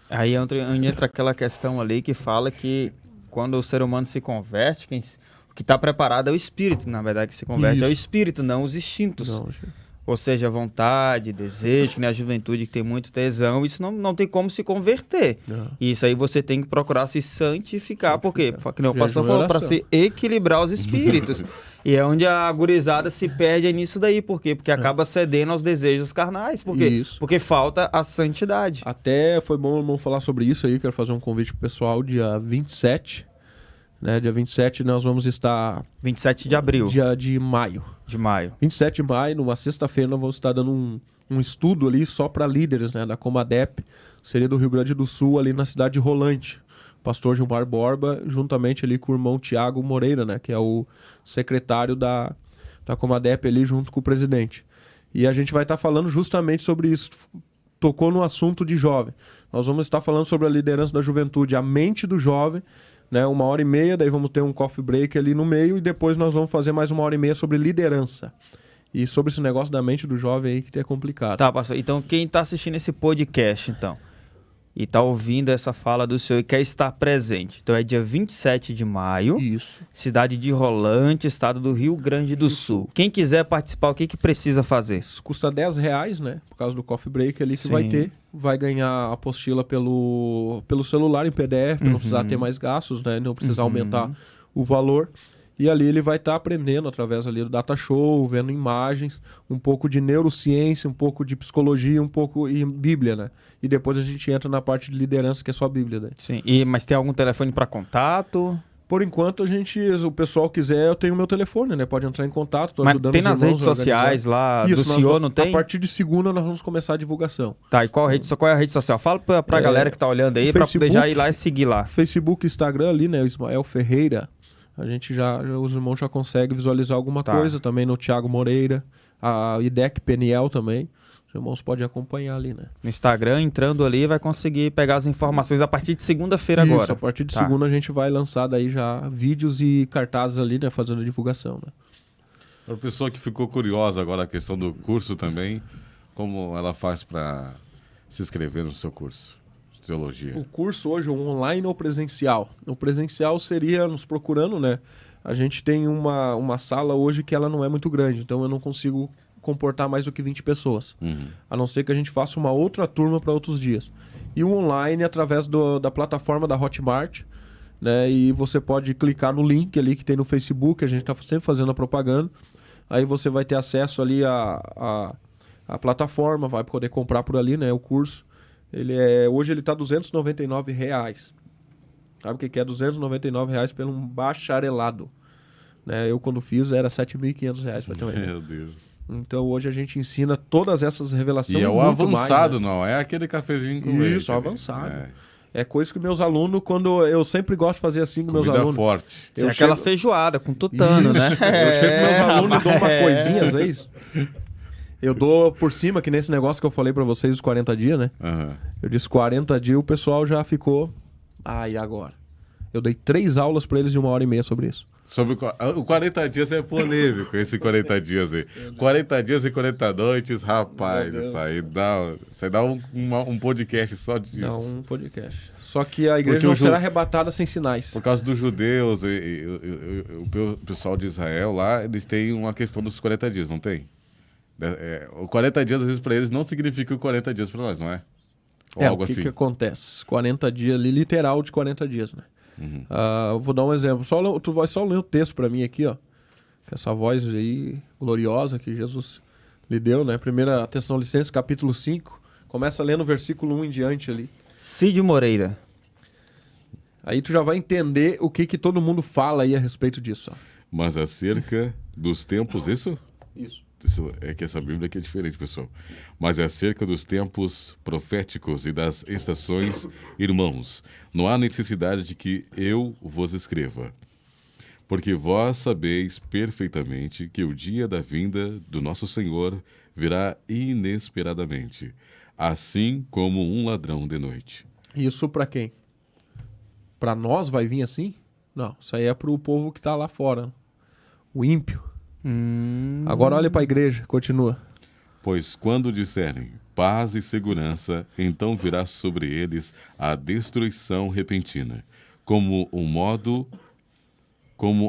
Aí entra aquela questão ali que fala que quando o ser humano se converte, o que está preparado é o espírito, na verdade, que se converte. Isso. É o espírito, não os instintos. Não, gente. Ou seja, vontade, desejo, que nem a juventude que tem muito tesão, isso não tem como se converter. Não. E isso aí você tem que procurar se santificar, porque, que nem o Jejum pastor e falou, para oração. se equilibrar os espíritos. E é onde a gurizada se perde é nisso daí. Por quê? Porque acaba cedendo aos desejos carnais. Por quê? Isso. Porque falta a santidade. Até foi bom o irmão falar sobre isso aí. Quero fazer um convite pro pessoal dia 27. Né? Dia 27 nós vamos estar... 27 de abril. Dia de maio. De maio. 27 de maio, numa sexta-feira, nós vamos estar dando um estudo ali só para líderes, né? Da Comadep. Seria do Rio Grande do Sul, ali na cidade de Rolante. O pastor Gilmar Borba, juntamente ali com o irmão Tiago Moreira, né? Que é o secretário da Comadep ali, junto com o presidente. E a gente vai estar falando justamente sobre isso. Tocou no assunto de jovem. Nós vamos estar falando sobre a liderança da juventude, a mente do jovem, né? 1h30, daí vamos ter um coffee break ali no meio e depois nós vamos fazer mais 1h30 sobre liderança. E sobre esse negócio da mente do jovem aí que é complicado. Tá, pastor. Então, quem está assistindo esse podcast, então, e está ouvindo essa fala do senhor e quer estar presente, então é dia 27 de maio, Isso. cidade de Rolante, estado do Rio Grande do Sul. Quem quiser participar, o que precisa fazer? Isso custa R$10, né? Por causa do coffee break ali que Sim. vai ter. Vai ganhar a apostila pelo celular em PDF, pra não precisar ter mais gastos, né? Não precisar aumentar o valor. E ali ele vai estar aprendendo através ali do data show, vendo imagens, um pouco de neurociência, um pouco de psicologia, um pouco e Bíblia, né? E depois a gente entra na parte de liderança, que é só a Bíblia, né? Sim. Mas tem algum telefone para contato? Por enquanto, o pessoal quiser, eu tenho o meu telefone, né? Pode entrar em contato, tô Mas ajudando tem os nas irmãos redes a organizar. sociais lá do Isso, senhor, não tem? A partir de segunda nós vamos começar a divulgação. Tá, e qual é a rede social? Fala pra galera que tá olhando aí, pra Facebook. poder já ir lá e seguir lá. Facebook, Instagram ali, né? O Ismael Ferreira. A gente os irmãos já conseguem visualizar alguma Tá. coisa. Também no Thiago Moreira. A IDEC Peniel também. Os irmãos podem acompanhar ali, né? No Instagram, entrando ali, vai conseguir pegar as informações a partir de segunda-feira Isso, agora. a partir de Tá. segunda a gente vai lançar daí já vídeos e cartazes ali, né? Fazendo a divulgação, né? Para a pessoa que ficou curiosa agora a questão do curso também, como ela faz para se inscrever no seu curso de teologia? O curso hoje é um online ou presencial? O presencial seria nos procurando, né? A gente tem uma sala hoje que ela não é muito grande, então eu não consigo comportar mais do que 20 pessoas. A não ser que a gente faça uma outra turma para outros dias. E o online através da plataforma da Hotmart, né? E você pode clicar no link ali que tem no Facebook, a gente está sempre fazendo a propaganda. Aí você vai ter acesso ali a plataforma, vai poder comprar por ali, né? O curso. Hoje ele está R$299. Sabe o que é R$299 pelo um bacharelado? Né? Eu quando fiz era R$7.500 para ter uma ideia. Meu Deus. Então hoje a gente ensina todas essas revelações. E é o muito avançado, mais, né? não é aquele cafezinho com Isso, leite, o né? avançado. É. É coisa que meus alunos, quando eu sempre gosto de fazer assim com meus Comida alunos. forte. É aquela feijoada com tutano, né? Eu chego com meus alunos e dou uma rapaz. coisinha às vezes. Eu dou por cima, que nesse negócio que eu falei pra vocês, os 40 dias, né? Aham. Eu disse 40 dias, o pessoal já ficou... E agora? Eu dei 3 aulas pra eles de 1h30 sobre isso. Sobre o 40 dias é polêmico, esse 40 dias aí. 40 dias e 40 noites, rapaz, isso aí dá um podcast só disso. Não, um podcast. Só que a igreja Porque não o será arrebatada sem sinais. Por causa dos judeus o pessoal de Israel lá, eles têm uma questão dos 40 dias, não tem? O 40 dias, às vezes, para eles não significa o 40 dias para nós, não é? Ou algo o que assim. que acontece? 40 dias ali, literal de 40 dias, né? Uhum. Eu vou dar um exemplo. Tu vai só ler o texto para mim aqui, ó. Que essa voz aí gloriosa que Jesus lhe deu, né? 1 Tessalonicenses, capítulo 5. Começa lendo o versículo 1 em diante ali. Cid Moreira. Aí tu já vai entender o que todo mundo fala aí a respeito disso, ó. Mas acerca dos tempos, isso? Isso. É que essa Bíblia aqui é diferente, pessoal. Mas é acerca dos tempos proféticos e das estações, irmãos, não há necessidade de que eu vos escreva. Porque vós sabeis perfeitamente que o dia da vinda do nosso Senhor virá inesperadamente, assim como um ladrão de noite. Isso pra quem? Pra nós vai vir assim? Não, isso aí é pro povo que tá lá fora. O ímpio. Agora olha pra igreja, continua. Pois quando disserem paz e segurança, então virá sobre eles a destruição repentina, como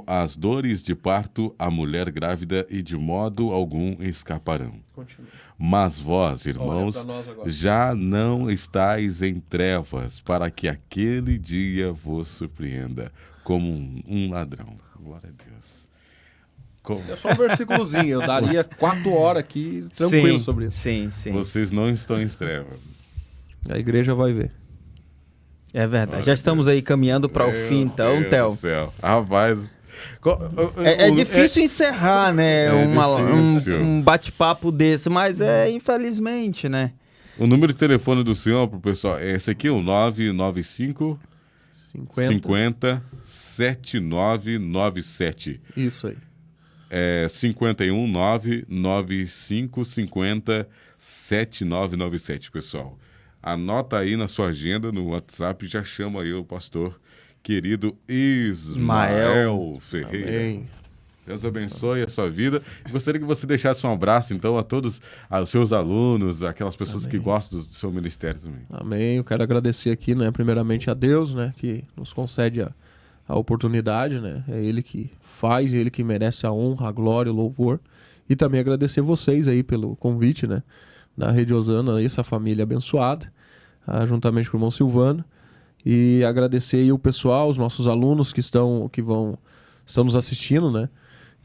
as dores de parto à mulher grávida, e de modo algum escaparão. Continua. Mas vós, irmãos, Olha pra nós agora. já não estáis em trevas, para que aquele dia vos surpreenda como um ladrão. Glória a Deus. Isso é só um versículozinho. Eu daria 4 horas aqui tranquilo sobre isso. Sim. Vocês não estão em trevas. A igreja vai ver. É verdade. Glória Já a estamos Deus. aí caminhando para o Meu fim, então, Deus Theo. do céu. Rapaz. É difícil encerrar, né? É difícil. Um bate-papo desse, mas infelizmente, né? O número de telefone do senhor pro pessoal é esse aqui, o 995 50 7997. Isso aí. É 51 995 50 7997, pessoal. Anota aí na sua agenda, no WhatsApp, já chama aí o pastor querido Ismael Ferreira. Amém. Deus abençoe a sua vida. E gostaria que você deixasse um abraço, então, a todos os seus alunos, aquelas pessoas que gostam do seu ministério também. Amém. Eu quero agradecer aqui, né, primeiramente a Deus, né, que nos concede a oportunidade, né? É Ele que faz, é Ele que merece a honra, a glória, o louvor. E também agradecer vocês aí pelo convite, né, da Rede Osana, essa família abençoada, juntamente com o irmão Silvano. E agradecer aí o pessoal, os nossos alunos que estão nos assistindo, né?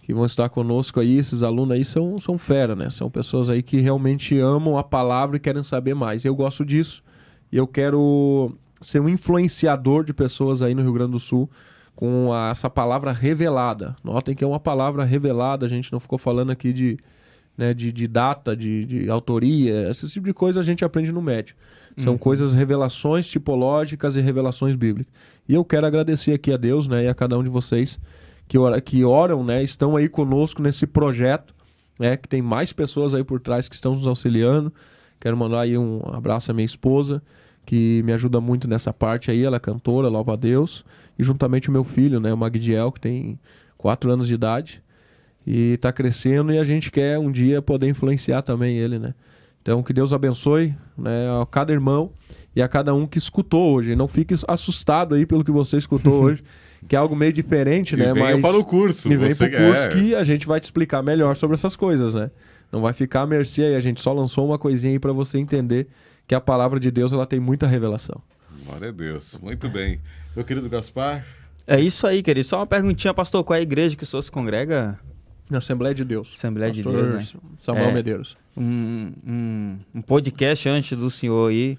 Que vão estar conosco aí. Esses alunos aí são fera, né? São pessoas aí que realmente amam a palavra e querem saber mais. Eu gosto disso e eu quero ser um influenciador de pessoas aí no Rio Grande do Sul com essa palavra revelada. Notem que é uma palavra revelada, a gente não ficou falando aqui de data, de autoria, esse tipo de coisa a gente aprende no médio. São coisas, revelações tipológicas e revelações bíblicas. E eu quero agradecer aqui a Deus, né, e a cada um de vocês que oram, né, estão aí conosco nesse projeto, né, que tem mais pessoas aí por trás que estão nos auxiliando. Quero mandar aí um abraço à minha esposa, que me ajuda muito nessa parte aí, ela é cantora, louva a Deus, e juntamente o meu filho, né, o Magdiel, que tem 4 anos de idade, e está crescendo, e a gente quer um dia poder influenciar também ele, né. Então, que Deus abençoe, né, a cada irmão e a cada um que escutou hoje. Não fique assustado aí pelo que você escutou hoje, que é algo meio diferente, né? Venha para o curso. E vem para o curso que a gente vai te explicar melhor sobre essas coisas, né? Não vai ficar à mercê aí, a gente só lançou uma coisinha aí para você entender que a palavra de Deus, ela tem muita revelação. Glória a Deus. Muito bem. Meu querido Gaspar. É isso aí, querido. Só uma perguntinha, pastor. Qual é a igreja que o senhor se congrega? Na Assembleia de Deus. Assembleia de Pastor Deus, né? Samuel Medeiros. Um podcast antes do senhor aí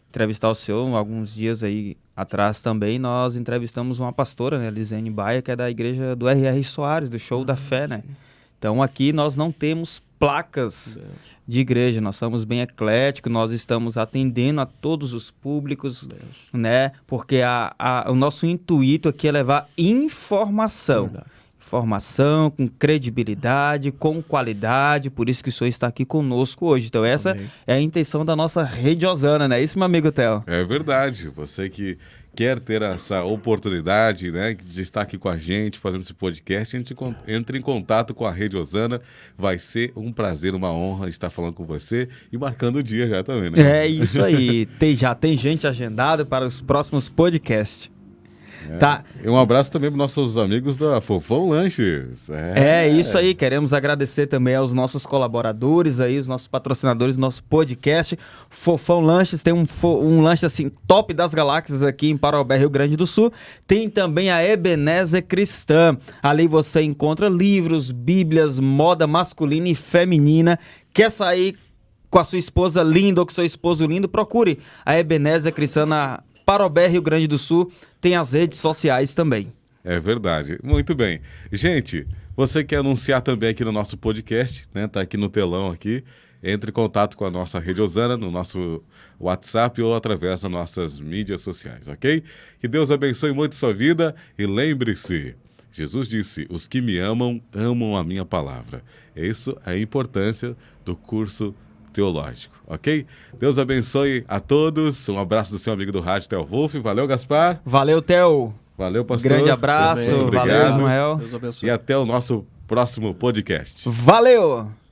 entrevistar o senhor, alguns dias aí atrás também, nós entrevistamos uma pastora, né, Lisene Baia, que é da igreja do R.R. Soares, do Show da Fé, né? Então aqui nós não temos placas de igreja, nós somos bem ecléticos, nós estamos atendendo a todos os públicos, né? Porque o nosso intuito aqui é levar informação. Verdade. Informação com credibilidade, com qualidade, por isso que o senhor está aqui conosco hoje. Então essa Amém. é a intenção da nossa Rede Osana, não é isso, meu amigo Theo? É verdade. Você que quer ter essa oportunidade, né, de estar aqui com a gente, fazendo esse podcast, a gente entre em contato com a Rede Osana. Vai ser um prazer, uma honra estar falando com você e marcando o dia já também, né? É isso aí. Já tem gente agendada para os próximos podcasts. Tá. E um abraço também para nossos amigos da Fofão Lanches. É isso aí, queremos agradecer também aos nossos colaboradores aí, os nossos patrocinadores do nosso podcast. Fofão Lanches tem um lanche assim top das galáxias aqui em Parobé, Rio Grande do Sul. Tem também a Ebenezer Cristã. Ali você encontra livros, bíblias, moda masculina e feminina. Quer sair com a sua esposa linda ou com seu esposo lindo? Procure a Ebenezer Cristã na Parobé, Rio Grande do Sul. Tem as redes sociais também. É verdade. Muito bem. Gente, você quer anunciar também aqui no nosso podcast, né? Tá aqui no telão aqui. Entre em contato com a nossa Rede Osana, no nosso WhatsApp ou através das nossas mídias sociais, ok? Que Deus abençoe muito sua vida e lembre-se, Jesus disse, os que me amam, amam a minha palavra. Isso é a importância do curso teológico, ok? Deus abençoe a todos. Um abraço do seu amigo do rádio, Theo Wolff. Valeu, Gaspar. Valeu, Theo. Valeu, pastor. Grande abraço. Muito obrigado. Valeu, Ismael. Deus abençoe. E até o nosso próximo podcast. Valeu!